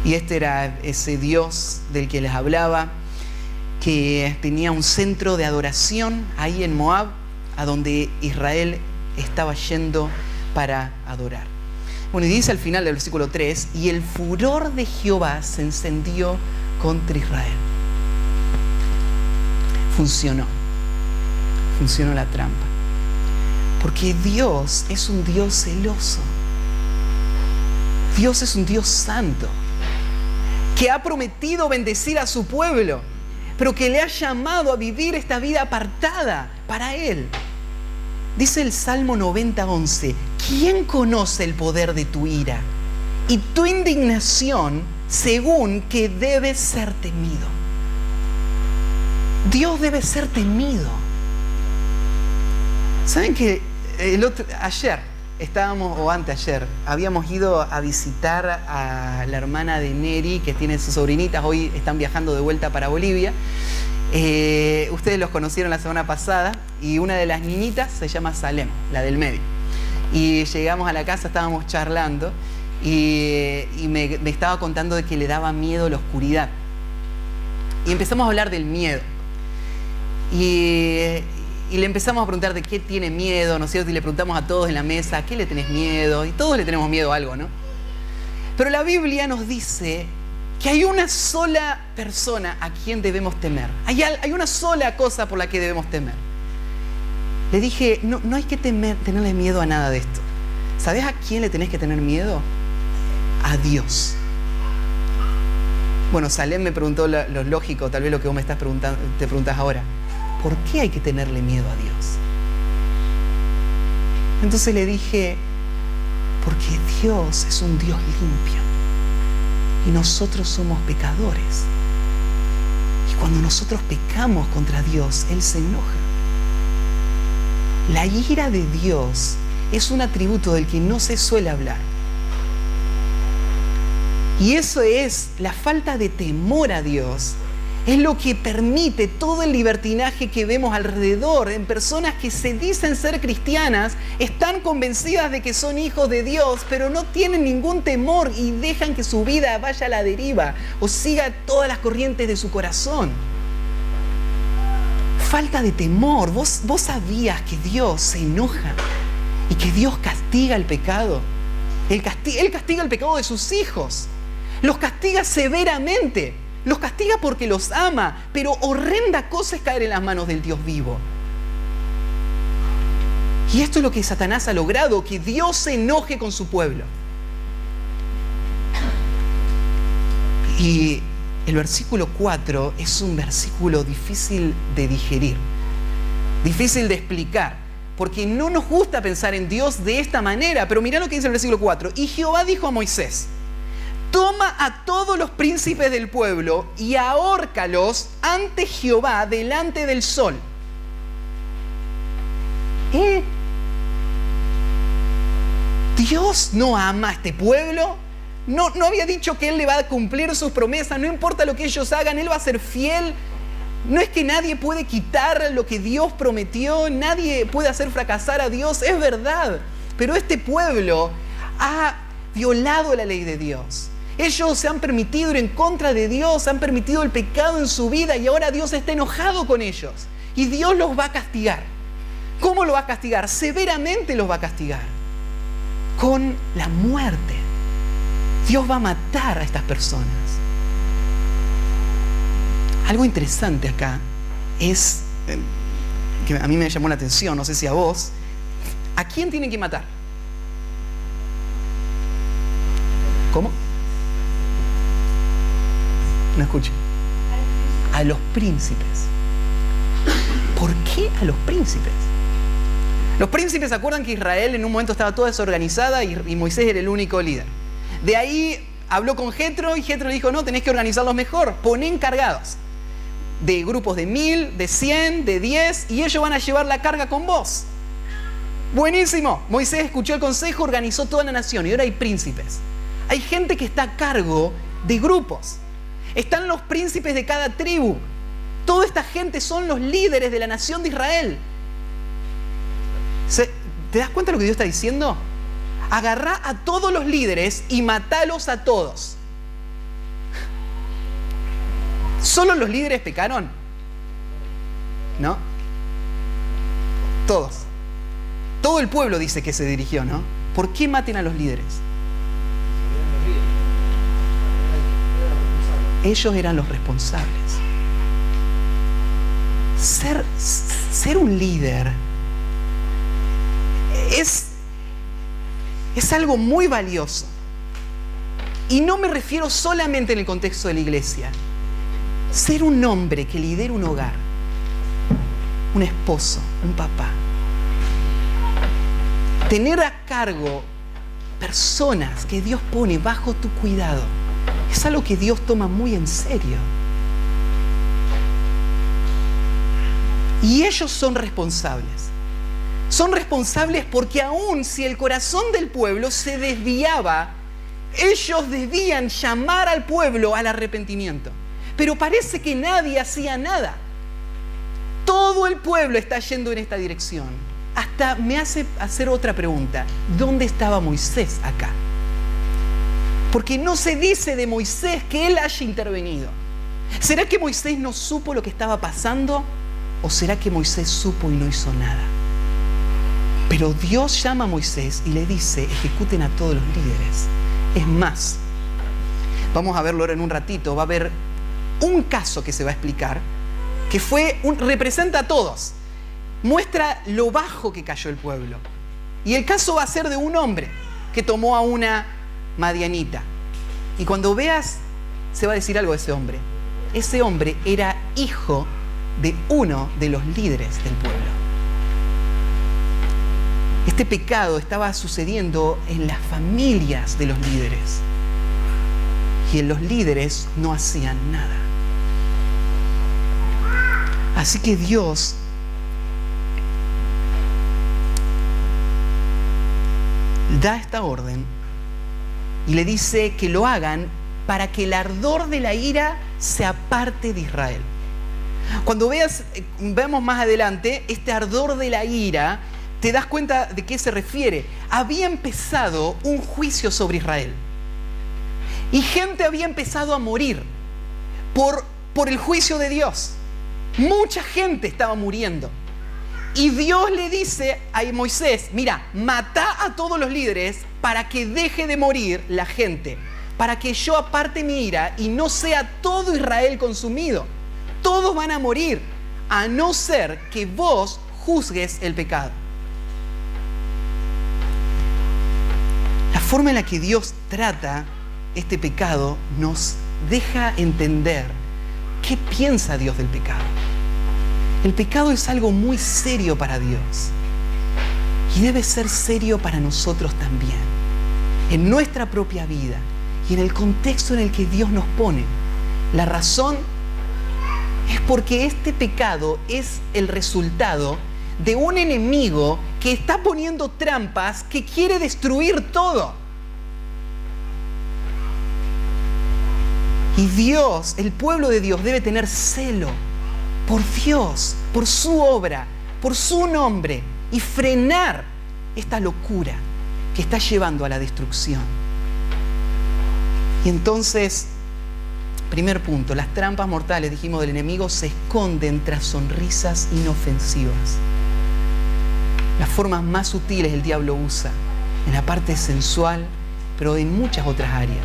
Y este era ese Dios del que les hablaba, que tenía un centro de adoración ahí en Moab, a donde Israel estaba yendo para adorar. Bueno, y dice al final del versículo 3, y el furor de Jehová se encendió contra Israel. Funcionó la trampa. Porque Dios es un Dios celoso. Dios es un Dios santo, que ha prometido bendecir a su pueblo, pero que le ha llamado a vivir esta vida apartada para Él. Dice el Salmo 90:11, ¿quién conoce el poder de tu ira y tu indignación según que debe ser temido? Dios debe ser temido. ¿Saben que ayer estábamos, o anteayer, habíamos ido a visitar a la hermana de Neri, que tiene sus sobrinitas, hoy están viajando de vuelta para Bolivia? Ustedes los conocieron la semana pasada, y una de las niñitas se llama Salem, la del medio. Y llegamos a la casa, estábamos charlando, y me estaba contando de que le daba miedo la oscuridad. Y empezamos a hablar del miedo. Y le empezamos a preguntar de qué tiene miedo, ¿no es cierto? Y le preguntamos a todos en la mesa, ¿a qué le tenés miedo? Y todos le tenemos miedo a algo, ¿no? Pero la Biblia nos dice que hay una sola persona a quien debemos temer. Hay una sola cosa por la que debemos temer. Le dije, no hay que tenerle miedo a nada de esto. ¿Sabés a quién le tenés que tener miedo? A Dios. Bueno, Salem me preguntó lo lógico, tal vez lo que vos me estás preguntando, te preguntás ahora. ¿Por qué hay que tenerle miedo a Dios? Entonces le dije, porque Dios es un Dios limpio y nosotros somos pecadores. Y cuando nosotros pecamos contra Dios, Él se enoja. La ira de Dios es un atributo del que no se suele hablar. Y eso es la falta de temor a Dios. Es lo que permite todo el libertinaje que vemos alrededor en personas que se dicen ser cristianas, están convencidas de que son hijos de Dios, pero no tienen ningún temor y dejan que su vida vaya a la deriva o siga todas las corrientes de su corazón. Falta de temor. ¿Vos sabías que Dios se enoja y que Dios castiga el pecado? Él castiga el pecado de sus hijos. Los castiga severamente. Los castiga porque los ama, pero horrenda cosa es caer en las manos del Dios vivo. Y esto es lo que Satanás ha logrado, que Dios se enoje con su pueblo. Y el versículo 4 es un versículo difícil de digerir, difícil de explicar, porque no nos gusta pensar en Dios de esta manera. Pero mirá lo que dice el versículo 4. Y Jehová dijo a Moisés, toma a todos los príncipes del pueblo y ahórcalos ante Jehová delante del sol. ¿Dios no ama a este pueblo? ¿No había dicho que Él le va a cumplir sus promesas? No importa lo que ellos hagan, Él va a ser fiel. No es que nadie puede quitar lo que Dios prometió, nadie puede hacer fracasar a Dios, es verdad. Pero este pueblo ha violado la ley de Dios. Ellos se han permitido ir en contra de Dios, han permitido el pecado en su vida y ahora Dios está enojado con ellos. Y Dios los va a castigar. ¿Cómo lo va a castigar? Severamente los va a castigar. Con la muerte. Dios va a matar a estas personas. Algo interesante acá es, que a mí me llamó la atención, no sé si a vos, ¿a quién tienen que matar? ¿Cómo? No escuché. A los príncipes. ¿Por qué a los príncipes? Los príncipes, ¿se acuerdan que Israel en un momento estaba toda desorganizada y Moisés era el único líder? De ahí habló con Jetro y Jetro le dijo, no, tenés que organizarlos mejor, poné encargados de grupos de 1000, de 100, de 10 y ellos van a llevar la carga con vos. Buenísimo. Moisés escuchó el consejo, organizó toda la nación y ahora hay príncipes. Hay gente que está a cargo de grupos. Están los príncipes de cada tribu. Toda esta gente son los líderes de la nación de Israel. ¿Te das cuenta de lo que Dios está diciendo? Agarrá a todos los líderes y matalos a todos. ¿Solo los líderes pecaron? ¿No? Todos. Todo el pueblo dice que se dirigió, ¿no? ¿Por qué maten a los líderes? Ellos eran los responsables. Ser un líder es algo muy valioso. Y no me refiero solamente en el contexto de la iglesia. Ser un hombre que lidera un hogar, un esposo, un papá, tener a cargo personas que Dios pone bajo tu cuidado, es algo que Dios toma muy en serio. Y ellos son responsables. Son responsables porque aun si el corazón del pueblo se desviaba, ellos debían llamar al pueblo al arrepentimiento. Pero parece que nadie hacía nada. Todo el pueblo está yendo en esta dirección. Hasta me hace hacer otra pregunta. ¿Dónde estaba Moisés acá? Porque no se dice de Moisés que él haya intervenido. ¿Será que Moisés no supo lo que estaba pasando? ¿O será que Moisés supo y no hizo nada? Pero Dios llama a Moisés y le dice, ejecuten a todos los líderes. Es más, vamos a verlo ahora en un ratito, va a haber un caso que se va a explicar, que representa a todos. Muestra lo bajo que cayó el pueblo. Y el caso va a ser de un hombre que tomó a una madianita. Y cuando veas, se va a decir algo de ese hombre. Ese hombre era hijo de uno de los líderes del pueblo. Este pecado estaba sucediendo en las familias de los líderes. Y en los líderes no hacían nada. Así que Dios da esta orden y le dice que lo hagan para que el ardor de la ira se aparte de Israel. Cuando veamos más adelante, este ardor de la ira, te das cuenta de qué se refiere. Había empezado un juicio sobre Israel. Y gente había empezado a morir por el juicio de Dios. Mucha gente estaba muriendo. Y Dios le dice a Moisés, mira, mata a todos los líderes para que deje de morir la gente. Para que yo aparte mi ira y no sea todo Israel consumido. Todos van a morir, a no ser que vos juzgues el pecado. La forma en la que Dios trata este pecado nos deja entender qué piensa Dios del pecado. El pecado es algo muy serio para Dios y debe ser serio para nosotros también, en nuestra propia vida y en el contexto en el que Dios nos pone. La razón es porque este pecado es el resultado de un enemigo que está poniendo trampas, que quiere destruir todo. Y Dios, el pueblo de Dios, debe tener celo por Dios, por su obra, por su nombre, y frenar esta locura que está llevando a la destrucción. Y entonces, primer punto, las trampas mortales, dijimos, del enemigo se esconden tras sonrisas inofensivas. Las formas más sutiles el diablo usa, en la parte sensual, pero en muchas otras áreas.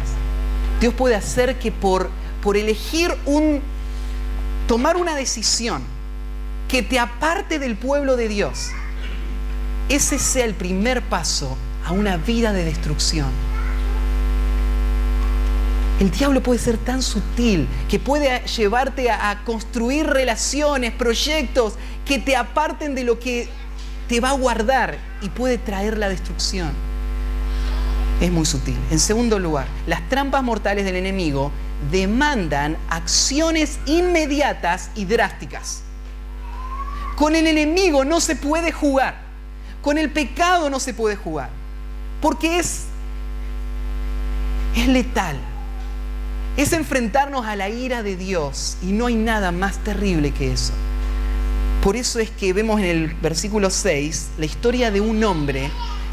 Dios puede hacer que por elegir tomar una decisión que te aparte del pueblo de Dios, ese sea el primer paso a una vida de destrucción. El diablo puede ser tan sutil que puede llevarte a construir relaciones, proyectos que te aparten de lo que te va a guardar y puede traer la destrucción. Es muy sutil. En segundo lugar, las trampas mortales del enemigo demandan acciones inmediatas y drásticas. Con el enemigo no se puede jugar. Con el pecado no se puede jugar. Porque es letal. Es enfrentarnos a la ira de Dios y no hay nada más terrible que eso. Por eso es que vemos en el versículo 6 la historia de un hombre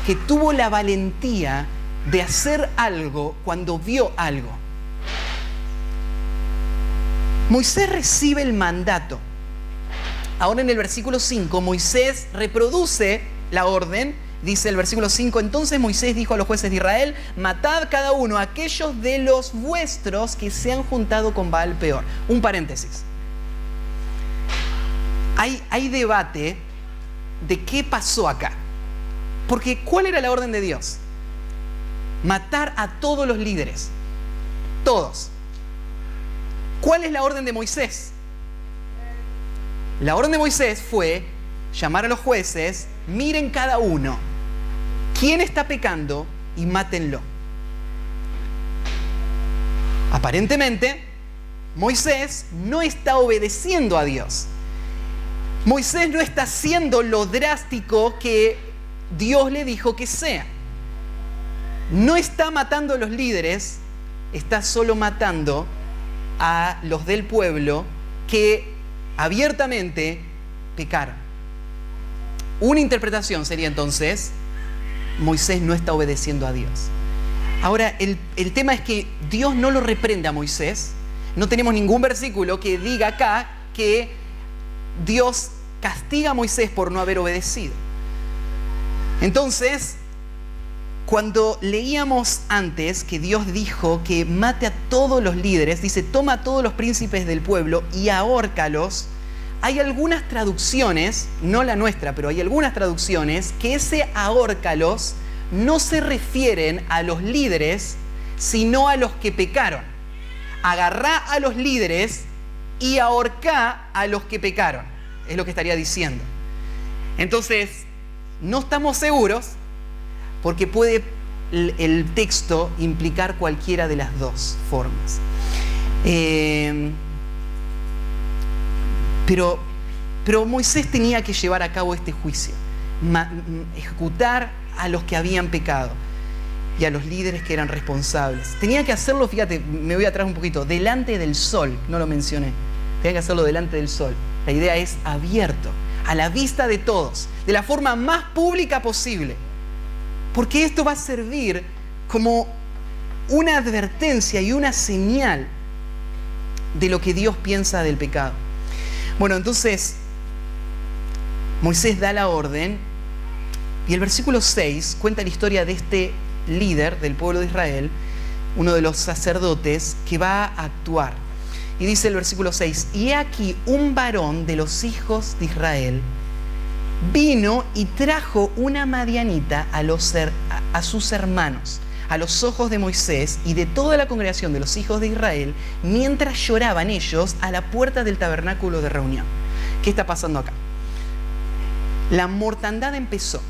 que tuvo la valentía de hacer algo cuando vio algo. Moisés recibe el mandato. Ahora en el versículo 5, Moisés reproduce la orden. Dice el versículo 5, entonces Moisés dijo a los jueces de Israel, matad cada uno a aquellos de los vuestros que se han juntado con Baal Peor. Un paréntesis. Hay debate de qué pasó acá. Porque ¿cuál era la orden de Dios? Matar a todos los líderes. Todos. ¿Cuál es la orden de Moisés? La orden de Moisés fue llamar a los jueces, miren cada uno quién está pecando y mátenlo. Aparentemente, Moisés no está obedeciendo a Dios. Moisés no está haciendo lo drástico que Dios le dijo que sea. No está matando a los líderes, está solo matando a los del pueblo que abiertamente pecaron. Una interpretación sería entonces, Moisés no está obedeciendo a Dios. Ahora, el tema es que Dios no lo reprende a Moisés. No tenemos ningún versículo que diga acá que Dios castiga a Moisés por no haber obedecido. Entonces, cuando leíamos antes que Dios dijo que mate a todos los líderes, dice, toma a todos los príncipes del pueblo y ahórcalos. Hay algunas traducciones, no la nuestra, pero hay algunas traducciones que ese ahórcalos no se refieren a los líderes, sino a los que pecaron. Agarrá a los líderes y ahorcá a los que pecaron. Es lo que estaría diciendo. Entonces, no estamos seguros porque puede el texto implicar cualquiera de las dos formas. Pero Moisés tenía que llevar a cabo este juicio, ejecutar a los que habían pecado y a los líderes que eran responsables. Tenía que hacerlo, fíjate, me voy atrás un poquito, delante del sol, no lo mencioné. Tenía que hacerlo delante del sol. La idea es abierto, a la vista de todos, de la forma más pública posible. Porque esto va a servir como una advertencia y una señal de lo que Dios piensa del pecado. Bueno, entonces Moisés da la orden y el versículo 6 cuenta la historia de este líder del pueblo de Israel, uno de los sacerdotes que va a actuar. Y dice el versículo 6, y he aquí un varón de los hijos de Israel vino y trajo una madianita a sus hermanos, a los ojos de Moisés y de toda la congregación de los hijos de Israel, mientras lloraban ellos a la puerta del tabernáculo de reunión. ¿Qué está pasando acá? La mortandad empezó.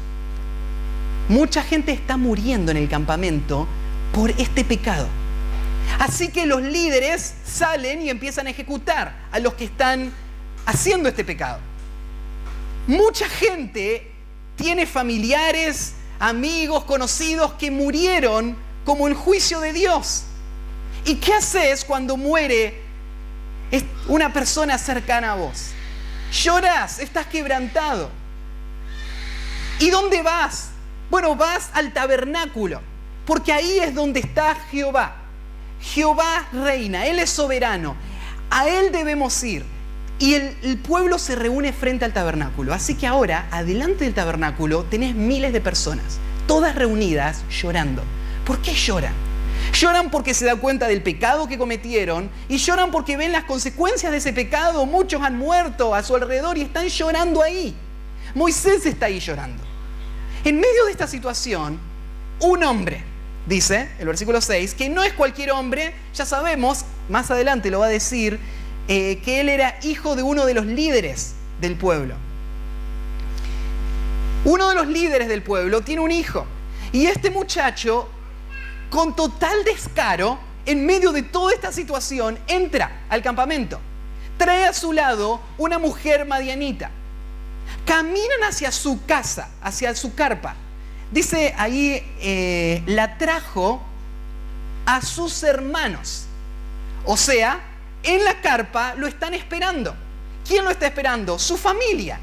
Mucha gente está muriendo en el campamento por este pecado. Así que los líderes salen y empiezan a ejecutar a los que están haciendo este pecado. Mucha gente tiene familiares, amigos, conocidos que murieron como el juicio de Dios. ¿Y qué haces cuando muere una persona cercana a vos? Llorás, estás quebrantado. ¿Y dónde vas? Bueno, vas al tabernáculo, porque ahí es donde está Jehová. Jehová reina, Él es soberano, a Él debemos ir. Y el pueblo se reúne frente al tabernáculo. Así que ahora, adelante del tabernáculo, tenés miles de personas, todas reunidas llorando. ¿Por qué lloran? Lloran porque se dan cuenta del pecado que cometieron y lloran porque ven las consecuencias de ese pecado. Muchos han muerto a su alrededor y están llorando ahí. Moisés está ahí llorando. En medio de esta situación, un hombre, dice el versículo 6, que no es cualquier hombre, ya sabemos, más adelante lo va a decir, que él era hijo de uno de los líderes del pueblo. Uno de los líderes del pueblo tiene un hijo. Y este muchacho, con total descaro, en medio de toda esta situación, entra al campamento. Trae a su lado una mujer madianita. Caminan hacia su casa, hacia su carpa. Dice ahí, la trajo a sus hermanos. O sea, en la carpa lo están esperando. ¿quién lo está esperando? Su familia.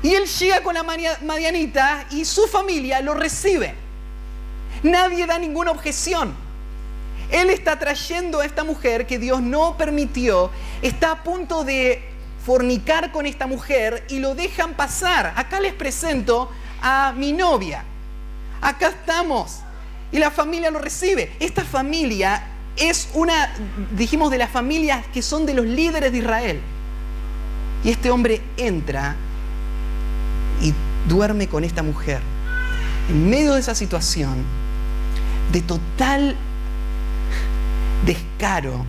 Y él llega con la madianita y su familia lo recibe. Nadie da ninguna objeción. Él está trayendo a esta mujer que Dios no permitió, está a punto de fornicar con esta mujer y lo dejan pasar. Acá les presento a mi novia. Acá estamos. Y la familia lo recibe. Esta familia es una, dijimos, de las familias que son de los líderes de Israel. Y este hombre entra y duerme con esta mujer. En medio de esa situación de total descaro,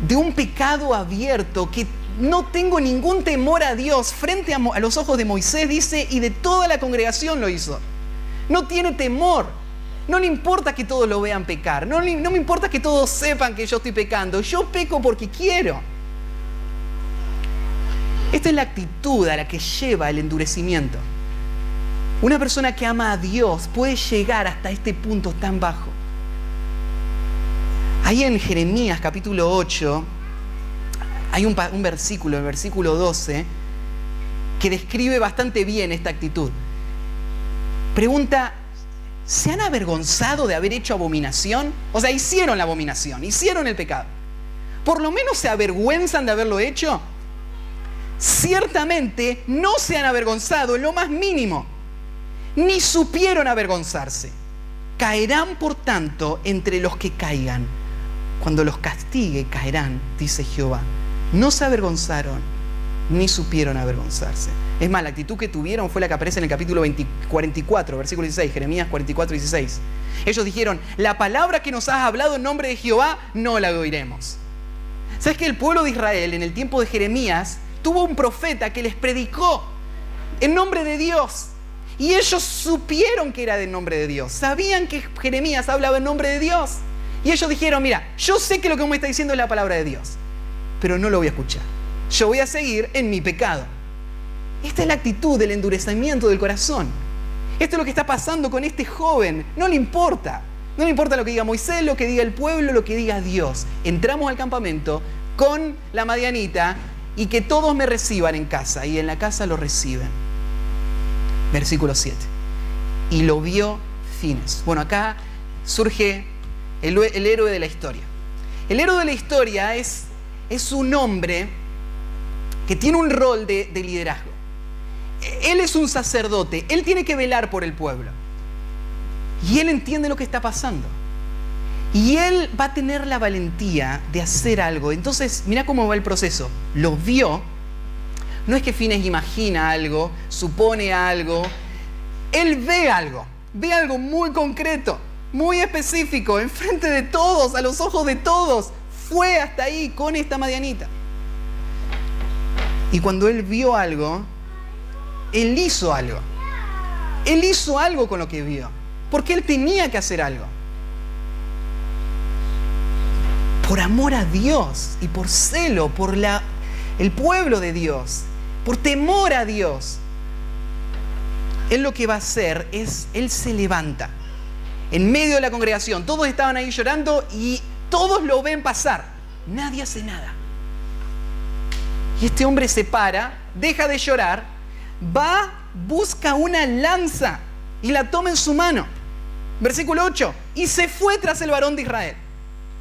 de un pecado abierto que no tengo ningún temor a Dios, frente a los ojos de Moisés, dice, y de toda la congregación lo hizo. No tiene temor. No le importa que todos lo vean pecar. No me importa que todos sepan que yo estoy pecando. Yo peco porque quiero. Esta es la actitud a la que lleva el endurecimiento. Una persona que ama a Dios puede llegar hasta este punto tan bajo. Ahí en Jeremías capítulo 8 hay un versículo, el versículo 12, que describe bastante bien esta actitud. Pregunta, ¿se han avergonzado de haber hecho abominación? O sea, hicieron la abominación, hicieron el pecado. ¿Por lo menos se avergüenzan de haberlo hecho? Ciertamente no se han avergonzado en lo más mínimo, ni supieron avergonzarse. Caerán, por tanto, entre los que caigan. Cuando los castigue, caerán, dice Jehová. No se avergonzaron, ni supieron avergonzarse. Es más, la actitud que tuvieron fue la que aparece en el capítulo 44, versículo 16, Jeremías 44, 16. Ellos dijeron, la palabra que nos has hablado en nombre de Jehová, no la oiremos. ¿Sabes que el pueblo de Israel, en el tiempo de Jeremías, tuvo un profeta que les predicó en nombre de Dios? Y ellos supieron que era del nombre de Dios. Sabían que Jeremías hablaba en nombre de Dios. Y ellos dijeron, mira, yo sé que lo que vos me está diciendo es la palabra de Dios, pero no lo voy a escuchar. Yo voy a seguir en mi pecado. Esta es la actitud del endurecimiento del corazón. Esto es lo que está pasando con este joven. No le importa. No le importa lo que diga Moisés, lo que diga el pueblo, lo que diga Dios. Entramos al campamento con la madianita y que todos me reciban en casa. Y en la casa lo reciben. Versículo 7. Y lo vio Fines. Bueno, acá surge el héroe de la historia. El héroe de la historia es un hombre que tiene un rol de liderazgo. Él es un sacerdote, él tiene que velar por el pueblo. Y él entiende lo que está pasando. Y él va a tener la valentía de hacer algo. Entonces, mira cómo va el proceso. Lo vio. No es que Fines imagina algo, supone algo. Él ve algo muy concreto, muy específico, enfrente de todos, a los ojos de todos. Fue hasta ahí con esta madianita. Y cuando él vio algo, él hizo algo. Él hizo algo con lo que vio. Porque él tenía que hacer algo. Por amor a Dios y por celo, por el pueblo de Dios, por temor a Dios. Él lo que va a hacer es, él se levanta en medio de la congregación. Todos estaban ahí llorando y todos lo ven pasar. Nadie hace nada. Y este hombre se para, deja de llorar, va, busca una lanza y la toma en su mano. Versículo 8. Y se fue tras el varón de Israel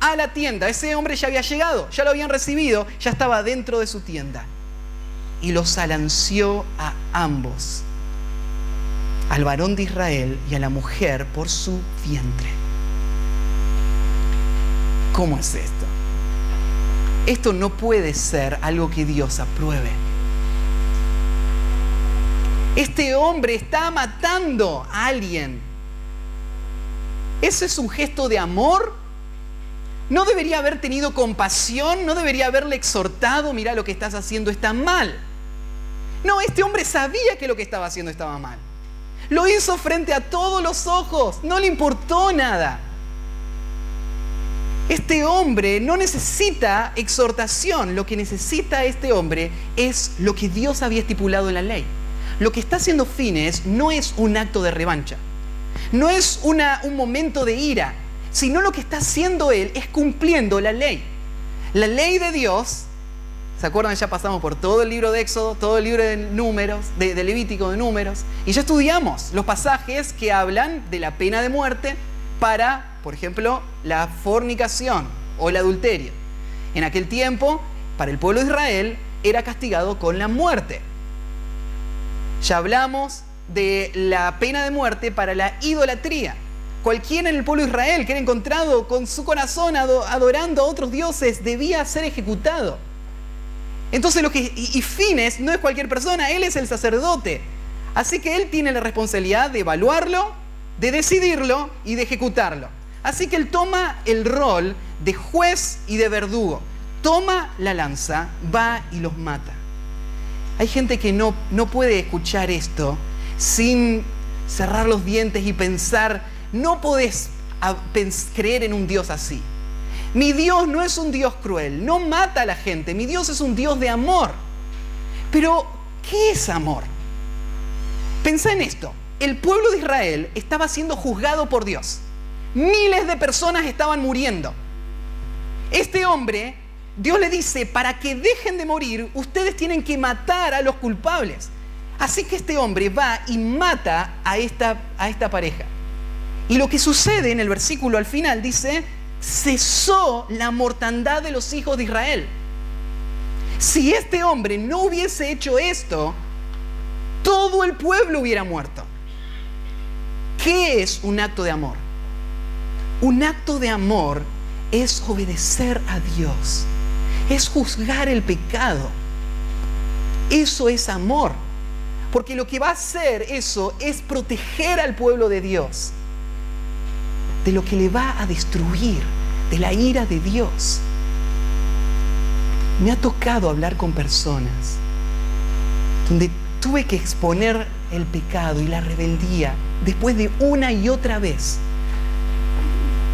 a la tienda. Ese hombre ya había llegado, ya lo habían recibido, ya estaba dentro de su tienda. Y los alanció a ambos, al varón de Israel y a la mujer, por su vientre. ¿Cómo es esto? Esto no puede ser algo que Dios apruebe. Este hombre está matando a alguien. ¿Ese es un gesto de amor? ¿No debería haber tenido compasión? ¿No debería haberle exhortado? Mira, lo que estás haciendo está mal. No, este hombre sabía que lo que estaba haciendo estaba mal. Lo hizo frente a todos los ojos. No le importó nada. Este hombre no necesita exhortación. Lo que necesita este hombre es lo que Dios había estipulado en la ley. Lo que está haciendo Fines no es un acto de revancha. No es un momento de ira. Sino lo que está haciendo él es cumpliendo la ley. La ley de Dios ¿Se acuerdan? Ya pasamos por todo el libro de Éxodo, todo el libro de Números, de Levítico, de Números, y ya estudiamos los pasajes que hablan de la pena de muerte para, por ejemplo, la fornicación o el adulterio. En aquel tiempo, para el pueblo de Israel, era castigado con la muerte. Ya hablamos de la pena de muerte para la idolatría. Cualquiera en el pueblo de Israel que era encontrado con su corazón adorando a otros dioses debía ser ejecutado. Entonces Fines no es cualquier persona, él es el sacerdote. Así que él tiene la responsabilidad de evaluarlo, de decidirlo y de ejecutarlo. Así que él toma el rol de juez y de verdugo. Toma la lanza, va y los mata. Hay gente que no puede escuchar esto sin cerrar los dientes y pensar, no podés creer en un Dios así. Mi Dios no es un Dios cruel, no mata a la gente. Mi Dios es un Dios de amor. Pero, ¿qué es amor? Pensá en esto. El pueblo de Israel estaba siendo juzgado por Dios. Miles de personas estaban muriendo. Este hombre, Dios le dice, para que dejen de morir, ustedes tienen que matar a los culpables. Así que este hombre va y mata a esta pareja. Y lo que sucede en el versículo al final dice, cesó la mortandad de los hijos de Israel. Si este hombre no hubiese hecho esto, todo el pueblo hubiera muerto. ¿Qué es un acto de amor? Un acto de amor es obedecer a Dios, es juzgar el pecado. Eso es amor, porque lo que va a hacer eso es proteger al pueblo de Dios de lo que le va a destruir, de la ira de Dios. Me ha tocado hablar con personas donde tuve que exponer el pecado y la rebeldía después de una y otra vez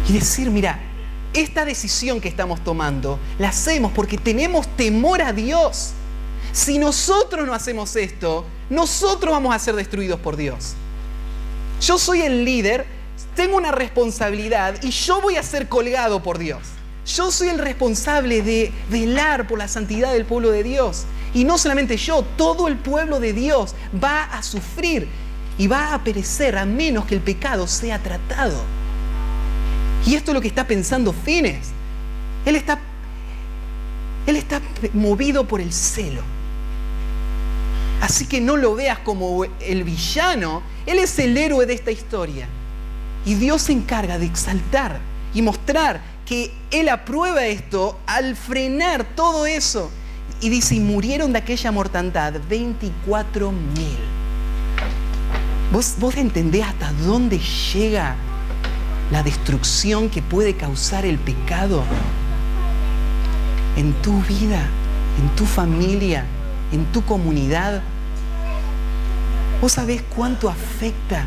y decir, mira, esta decisión que estamos tomando la hacemos porque tenemos temor a Dios. Si nosotros no hacemos esto, nosotros vamos a ser destruidos por Dios. Yo soy el líder, tengo una responsabilidad y yo voy a ser colgado por Dios. Yo soy el responsable de velar por la santidad del pueblo de Dios. Y no solamente yo, todo el pueblo de Dios va a sufrir y va a perecer a menos que el pecado sea tratado. Y esto es lo que está pensando Fines. Él está movido por el celo. Así que no lo veas como el villano. Él es el héroe de esta historia. Y Dios se encarga de exaltar y mostrar que Él aprueba esto al frenar todo eso. Y dice, y murieron de aquella mortandad 24.000. ¿Vos entendés hasta dónde llega la destrucción que puede causar el pecado en tu vida, en tu familia, en tu comunidad? ¿Vos sabés cuánto afecta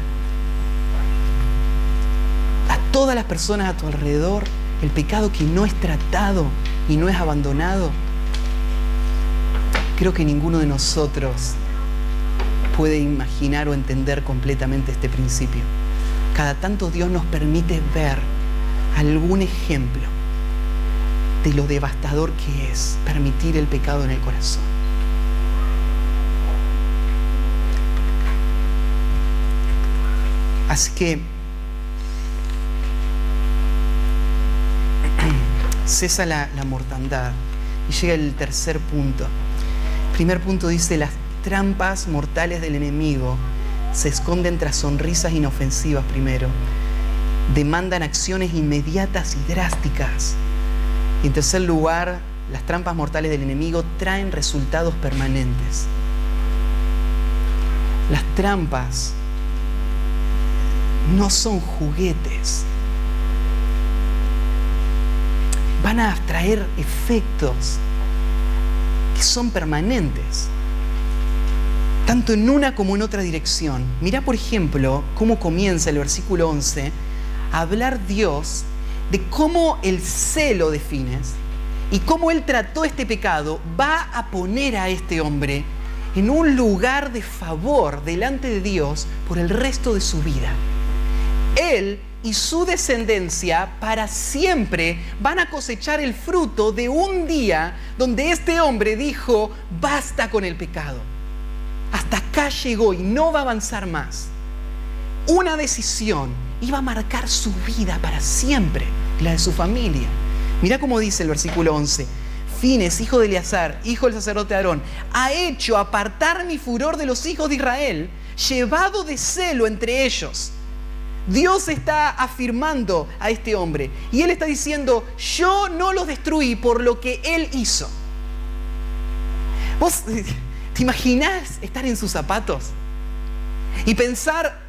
a todas las personas a tu alrededor el pecado que no es tratado y no es abandonado? Creo que ninguno de nosotros puede imaginar o entender completamente este principio. Cada tanto Dios nos permite ver algún ejemplo de lo devastador que es permitir el pecado en el corazón. Así que cesa la mortandad y llega el tercer punto. El primer punto dice, las trampas mortales del enemigo se esconden tras sonrisas inofensivas primero. Demandan acciones inmediatas y drásticas. Y en tercer lugar, las trampas mortales del enemigo traen resultados permanentes. Las trampas no son juguetes. Van a traer efectos que son permanentes, tanto en una como en otra dirección. Mirá, por ejemplo, cómo comienza el versículo 11 a hablar Dios de cómo el celo de Fines y cómo él trató este pecado va a poner a este hombre en un lugar de favor delante de Dios por el resto de su vida. Él y su descendencia para siempre van a cosechar el fruto de un día donde este hombre dijo, basta con el pecado. Hasta acá llegó y no va a avanzar más. Una decisión iba a marcar su vida para siempre, la de su familia. Mirá cómo dice el versículo 11. Fines, hijo de Eleazar, hijo del sacerdote Aarón, ha hecho apartar mi furor de los hijos de Israel, llevado de celo entre ellos. Dios está afirmando a este hombre y él está diciendo, yo no los destruí por lo que él hizo. ¿Vos te imaginás estar en sus zapatos y pensar,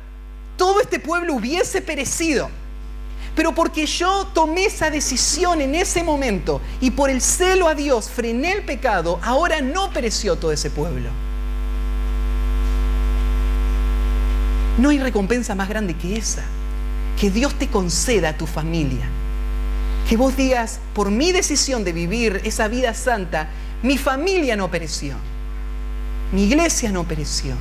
todo este pueblo hubiese perecido, pero porque yo tomé esa decisión en ese momento y por el celo a Dios frené el pecado, ahora no pereció todo ese pueblo? No hay recompensa más grande que esa, que Dios te conceda a tu familia. Que vos digas, por mi decisión de vivir esa vida santa, mi familia no pereció, mi iglesia no pereció,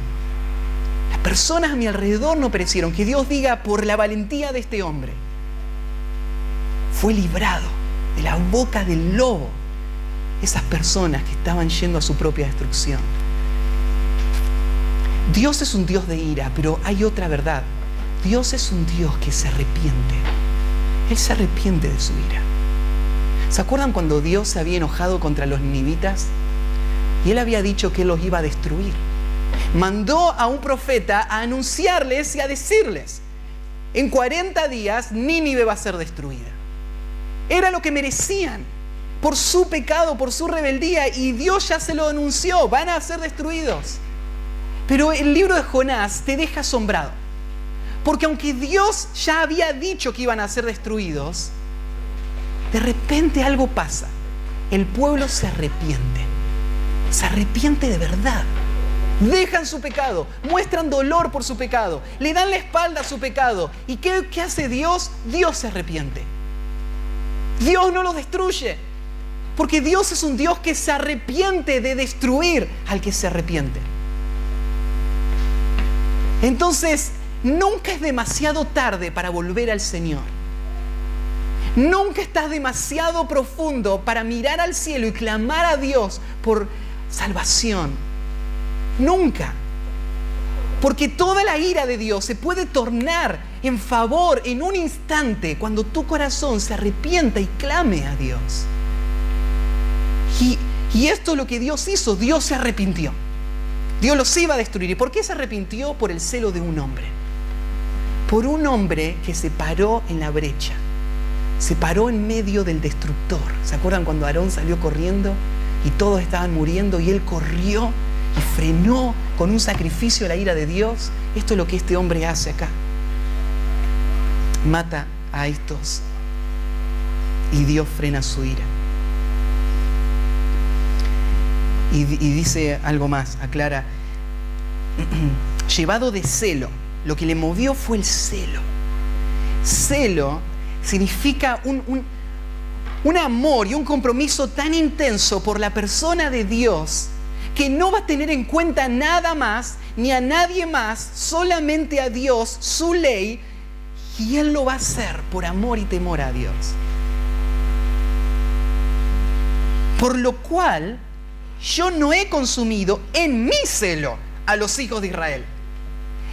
las personas a mi alrededor no perecieron. Que Dios diga, por la valentía de este hombre, fue librado de la boca del lobo esas personas que estaban yendo a su propia destrucción. Dios es un Dios de ira, pero hay otra verdad. Dios es un Dios que se arrepiente. Él se arrepiente de su ira. ¿Se acuerdan cuando Dios se había enojado contra los ninivitas? Y Él había dicho que Él los iba a destruir. Mandó a un profeta a anunciarles y a decirles, en 40 días Nínive va a ser destruida. Era lo que merecían por su pecado, por su rebeldía, y Dios ya se lo anunció, van a ser destruidos. Pero el libro de Jonás te deja asombrado, porque aunque Dios ya había dicho que iban a ser destruidos, de repente algo pasa. El pueblo se arrepiente de verdad. Dejan su pecado, muestran dolor por su pecado, le dan la espalda a su pecado. ¿Y qué hace Dios? Dios se arrepiente. Dios no los destruye, porque Dios es un Dios que se arrepiente de destruir al que se arrepiente. Entonces, nunca es demasiado tarde para volver al Señor. Nunca estás demasiado profundo para mirar al cielo y clamar a Dios por salvación. Nunca. Porque toda la ira de Dios se puede tornar en favor en un instante cuando tu corazón se arrepienta y clame a Dios. Y esto es lo que Dios hizo. Dios se arrepintió. Dios los iba a destruir. ¿Y por qué se arrepintió? Por el celo de un hombre. Por un hombre que se paró en la brecha. Se paró en medio del destructor. ¿Se acuerdan cuando Aarón salió corriendo y todos estaban muriendo y él corrió y frenó con un sacrificio la ira de Dios? Esto es lo que este hombre hace acá. Mata a estos y Dios frena su ira. Y dice algo más, aclara, llevado de celo. Lo que le movió fue el celo. Celo significa un amor y un compromiso tan intenso por la persona de Dios que no va a tener en cuenta nada más ni a nadie más, solamente a Dios, su ley, y Él lo va a hacer por amor y temor a Dios. Por lo cual, yo no he consumido en mi celo a los hijos de Israel.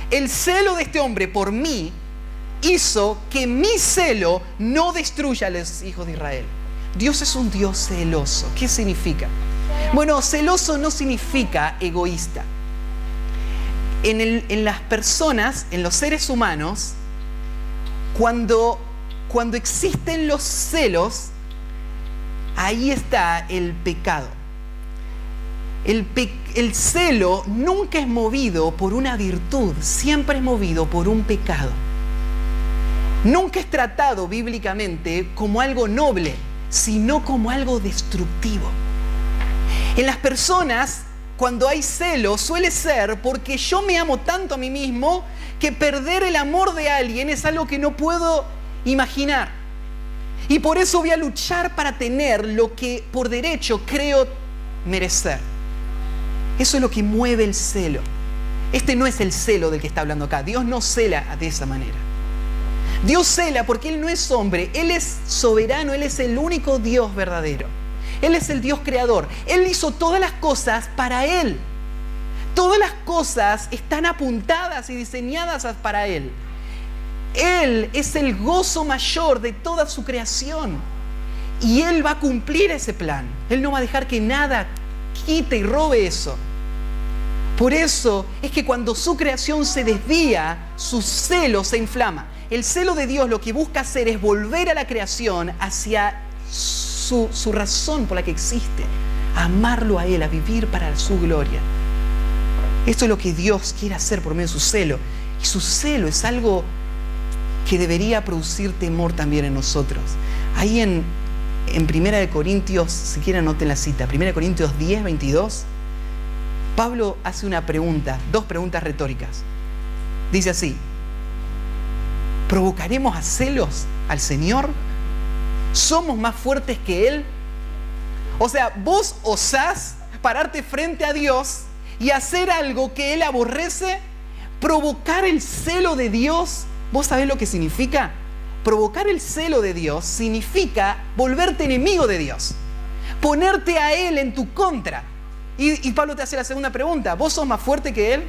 El celo de este hombre por mí hizo que mi celo no destruya a los hijos de Israel. Dios es un Dios celoso. ¿Qué significa? Bueno, celoso no significa egoísta. En las personas, en los seres humanos, cuando existen los celos, ahí está el pecado. El celo nunca es movido por una virtud, siempre es movido por un pecado. Nunca es tratado bíblicamente como algo noble, sino como algo destructivo. En las personas, cuando hay celo, suele ser porque yo me amo tanto a mí mismo que perder el amor de alguien es algo que no puedo imaginar. Y por eso voy a luchar para tener lo que por derecho creo merecer. Eso es lo que mueve el celo. Este no es el celo del que está hablando acá. Dios no cela de esa manera. Dios cela porque Él no es hombre, Él es soberano, Él es el único Dios verdadero. Él es el Dios creador. Él hizo todas las cosas para Él. Todas las cosas están apuntadas y diseñadas para Él. Él es el gozo mayor de toda su creación. Y Él va a cumplir ese plan. Él no va a dejar que nada quite y robe eso. Por eso es que cuando su creación se desvía, su celo se inflama. El celo de Dios lo que busca hacer es volver a la creación hacia su razón por la que existe. A amarlo a Él, a vivir para su gloria. Esto es lo que Dios quiere hacer por medio de su celo. Y su celo es algo que debería producir temor también en nosotros. Ahí en 1 Corintios, si quieren anoten la cita, 1 Corintios 10, 22, Pablo hace una pregunta, dos preguntas retóricas. Dice así: ¿provocaremos a celos al Señor? ¿Somos más fuertes que Él? O sea, vos osás pararte frente a Dios y hacer algo que Él aborrece, provocar el celo de Dios. ¿Vos sabés lo que significa? Provocar el celo de Dios significa volverte enemigo de Dios, ponerte a Él en tu contra. Y Pablo te hace la segunda pregunta: ¿vos sos más fuerte que Él?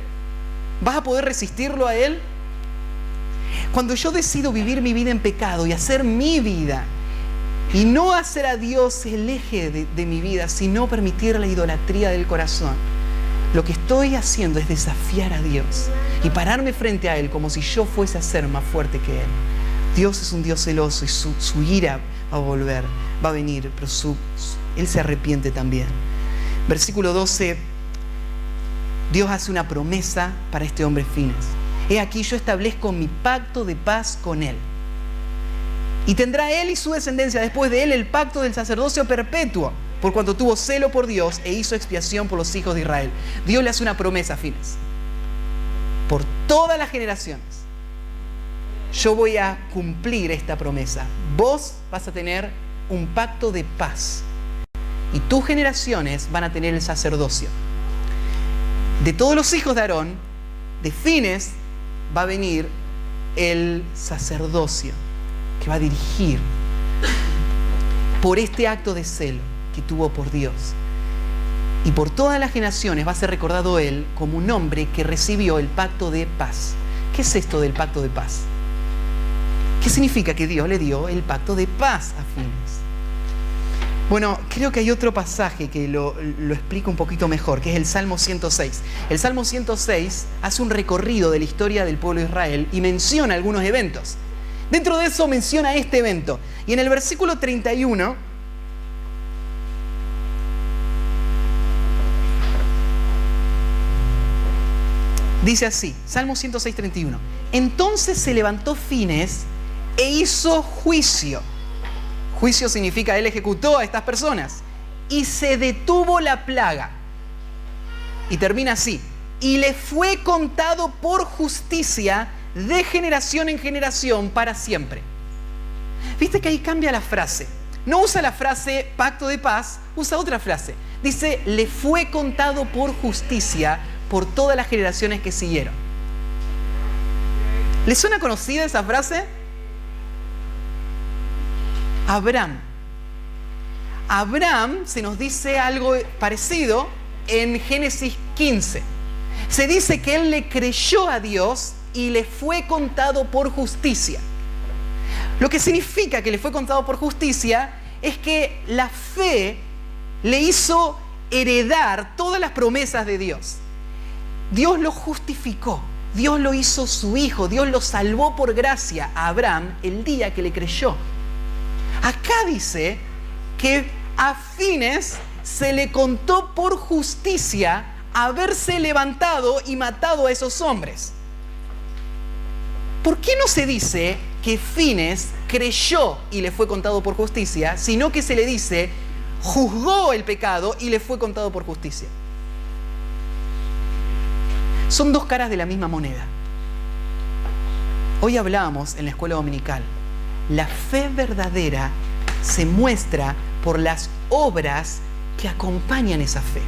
¿Vas a poder resistirlo a Él? Cuando yo decido vivir mi vida en pecado y hacer mi vida, y no hacer a Dios el eje de mi vida, sino permitir la idolatría del corazón, lo que estoy haciendo es desafiar a Dios y pararme frente a Él como si yo fuese a ser más fuerte que Él. Dios es un Dios celoso y su ira va a volver, va a venir, pero Él se arrepiente también. Versículo 12, Dios hace una promesa para este hombre Finees. He aquí, yo establezco mi pacto de paz con él. Y tendrá él y su descendencia después de él el pacto del sacerdocio perpetuo, por cuanto tuvo celo por Dios e hizo expiación por los hijos de Israel. Dios le hace una promesa a Finees: por todas las generaciones yo voy a cumplir esta promesa. Vos vas a tener un pacto de paz y tus generaciones van a tener el sacerdocio. De todos los hijos de Aarón, de Finees, va a venir el sacerdocio que va a dirigir por este acto de celo que tuvo por Dios. Y por todas las generaciones va a ser recordado él como un hombre que recibió el pacto de paz. ¿Qué es esto del pacto de paz? ¿Qué significa que Dios le dio el pacto de paz a Finees? Bueno, creo que hay otro pasaje que lo explica un poquito mejor, que es el Salmo 106. El Salmo 106 hace un recorrido de la historia del pueblo de Israel y menciona algunos eventos. Dentro de eso menciona este evento. Y en el versículo 31 dice así, Salmo 106, 31. Entonces se levantó Finees e hizo juicio. Juicio significa él ejecutó a estas personas. Y se detuvo la plaga. Y termina así: y le fue contado por justicia de generación en generación para siempre. Viste que ahí cambia la frase. No usa la frase pacto de paz, usa otra frase. Dice, le fue contado por justicia por todas las generaciones que siguieron. ¿Les suena conocida esa frase? Abraham se nos dice algo parecido en Génesis 15. Se dice que él le creyó a Dios y le fue contado por justicia. Lo que significa que le fue contado por justicia es que la fe le hizo heredar todas las promesas de Dios. Dios lo justificó, Dios lo hizo su hijo, Dios lo salvó por gracia a Abraham el día que le creyó. Acá dice que a Finees se le contó por justicia haberse levantado y matado a esos hombres. ¿Por qué no se dice que Finees creyó y le fue contado por justicia, sino que se le dice juzgó el pecado y le fue contado por justicia? Son dos caras de la misma moneda. Hoy hablábamos en la escuela dominical, la fe verdadera se muestra por las obras que acompañan esa fe.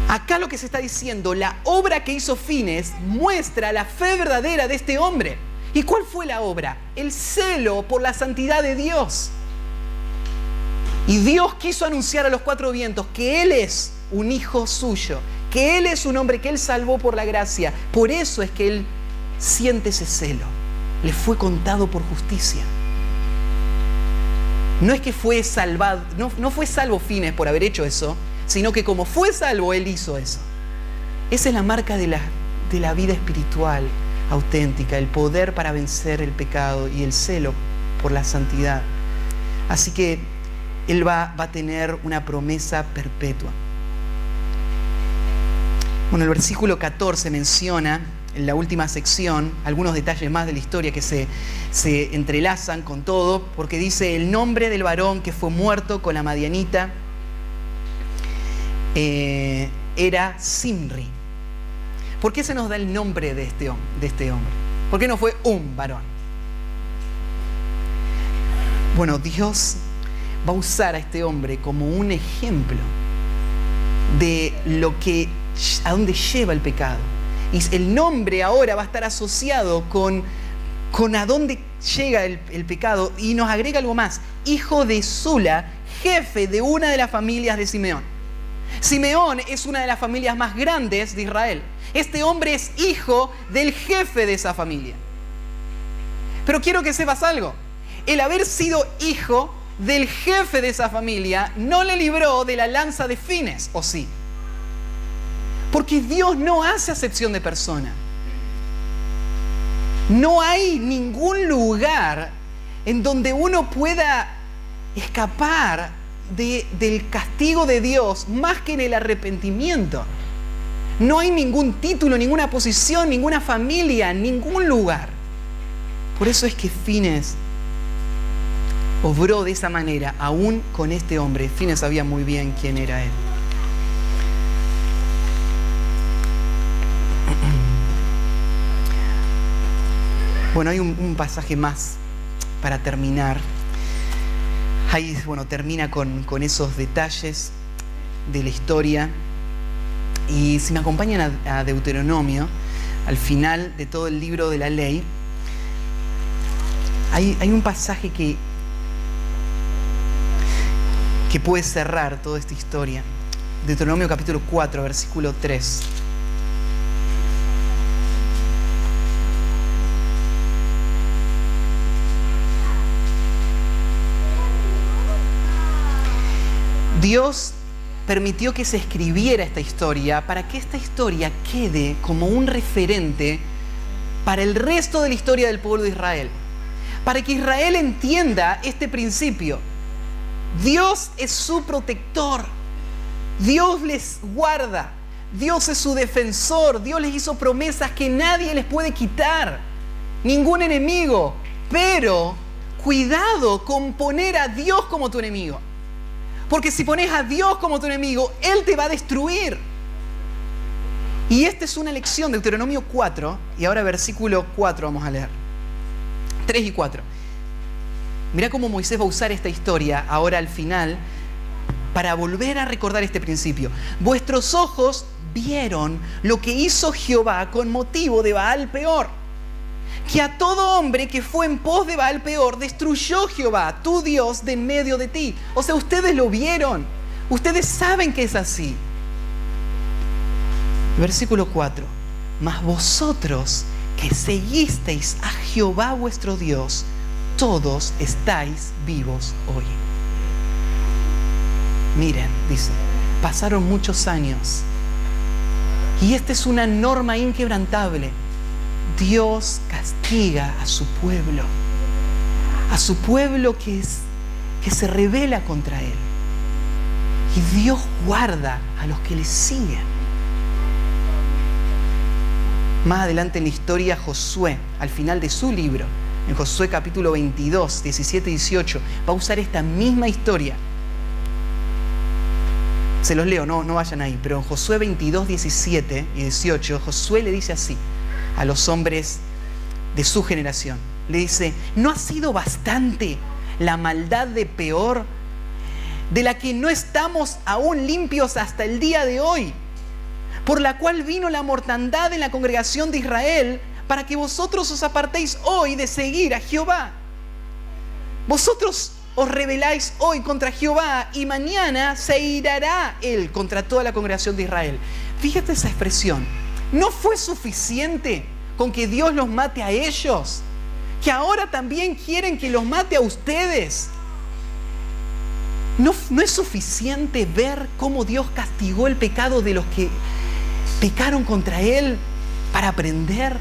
Acá lo que se está diciendo, la obra que hizo Finees muestra la fe verdadera de este hombre. ¿Y cuál fue la obra? El celo por la santidad de Dios. Y Dios quiso anunciar a los cuatro vientos que Él es un hijo suyo, que Él es un hombre que Él salvó por la gracia. Por eso es que Él siente ese celo. Le fue contado por justicia. No es que fue salvado, no fue salvo Finees por haber hecho eso, sino que como fue salvo, Él hizo eso. Esa es la marca de la vida espiritual auténtica, el poder para vencer el pecado y el celo por la santidad. Así que Él va a tener una promesa perpetua. Bueno, el versículo 14 menciona, en la última sección, algunos detalles más de la historia que se entrelazan con todo, porque dice el nombre del varón que fue muerto con la madianita era Zimri. ¿Por qué se nos da el nombre de este hombre? ¿Por qué no fue un varón? Bueno, Dios va a usar a este hombre como un ejemplo de a dónde lleva el pecado. Y el nombre ahora va a estar asociado con a dónde llega el pecado. Y nos agrega algo más. Hijo de Sula, jefe de una de las familias de Simeón. Simeón es una de las familias más grandes de Israel. Este hombre es hijo del jefe de esa familia. Pero quiero que sepas algo. El haber sido hijo del jefe de esa familia no le libró de la lanza de Finees, ¿o sí? Porque Dios no hace acepción de persona. No hay ningún lugar en donde uno pueda escapar del castigo de Dios más que en el arrepentimiento. No hay ningún título, ninguna posición, ninguna familia, ningún lugar. Por eso es que Finees obró de esa manera, aún con este hombre. Finees sabía muy bien quién era él. Bueno, hay un pasaje más para terminar. Ahí, bueno, termina con esos detalles de la historia. Y si me acompañan a Deuteronomio, al final de todo el libro de la ley, hay un pasaje que puede cerrar toda esta historia. Deuteronomio capítulo 4, versículo 3. Dios permitió que se escribiera esta historia para que esta historia quede como un referente para el resto de la historia del pueblo de Israel. Para que Israel entienda este principio. Dios es su protector. Dios les guarda. Dios es su defensor. Dios les hizo promesas que nadie les puede quitar. Ningún enemigo. Pero cuidado con poner a Dios como tu enemigo. Porque si pones a Dios como tu enemigo, Él te va a destruir. Y esta es una lección de Deuteronomio 4. Y ahora versículo 4 vamos a leer. 3 y 4. Mirá cómo Moisés va a usar esta historia ahora al final para volver a recordar este principio. Vuestros ojos vieron lo que hizo Jehová con motivo de Baal Peor. Que a todo hombre que fue en pos de Baal Peor destruyó Jehová, tu Dios, de en medio de ti. O sea, ustedes lo vieron. Ustedes saben que es así. Versículo 4. Mas vosotros que seguisteis a Jehová vuestro Dios, todos estáis vivos hoy. Miren, dice, pasaron muchos años. Y esta es una norma inquebrantable. Dios castiga a su pueblo que se rebela contra Él. Y Dios guarda a los que le siguen. Más adelante en la historia, Josué, al final de su libro, en Josué capítulo 22, 17 y 18, va a usar esta misma historia. Se los leo, no vayan ahí, pero en Josué 22, 17 y 18, Josué le dice así a los hombres de su generación. Le dice, ¿no ha sido bastante la maldad de Peor, de la que no estamos aún limpios hasta el día de hoy? Por la cual vino la mortandad en la congregación de Israel, para que vosotros os apartéis hoy de seguir a Jehová. Vosotros os rebeláis hoy contra Jehová y mañana se irará Él contra toda la congregación de Israel. Fíjate esa expresión. ¿No fue suficiente con que Dios los mate a ellos, que ahora también quieren que los mate a ustedes? ¿No es suficiente ver cómo Dios castigó el pecado de los que pecaron contra Él para aprender?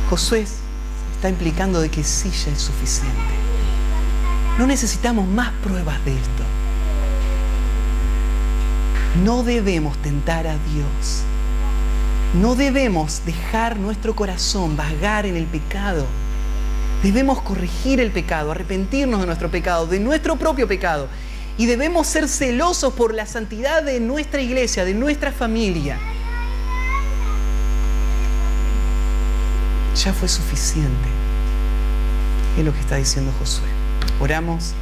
Josué está implicando de que sí ya es suficiente. No necesitamos más pruebas de esto. No debemos tentar a Dios. No debemos dejar nuestro corazón vagar en el pecado. Debemos corregir el pecado, arrepentirnos de nuestro pecado, de nuestro propio pecado. Y debemos ser celosos por la santidad de nuestra iglesia, de nuestra familia. Ya fue suficiente. Es lo que está diciendo Josué. Oramos.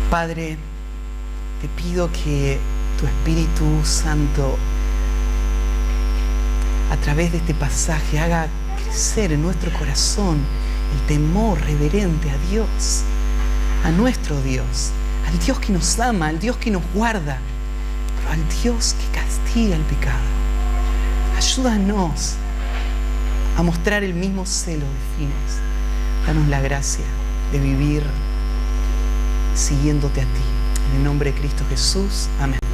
Padre, te pido que tu Espíritu Santo, a través de este pasaje, haga crecer en nuestro corazón el temor reverente a Dios, a nuestro Dios, al Dios que nos ama, al Dios que nos guarda, pero al Dios que castiga el pecado. Ayúdanos a mostrar el mismo celo de fines. Danos la gracia de vivir siguiéndote a ti. En el nombre de Cristo Jesús. Amén.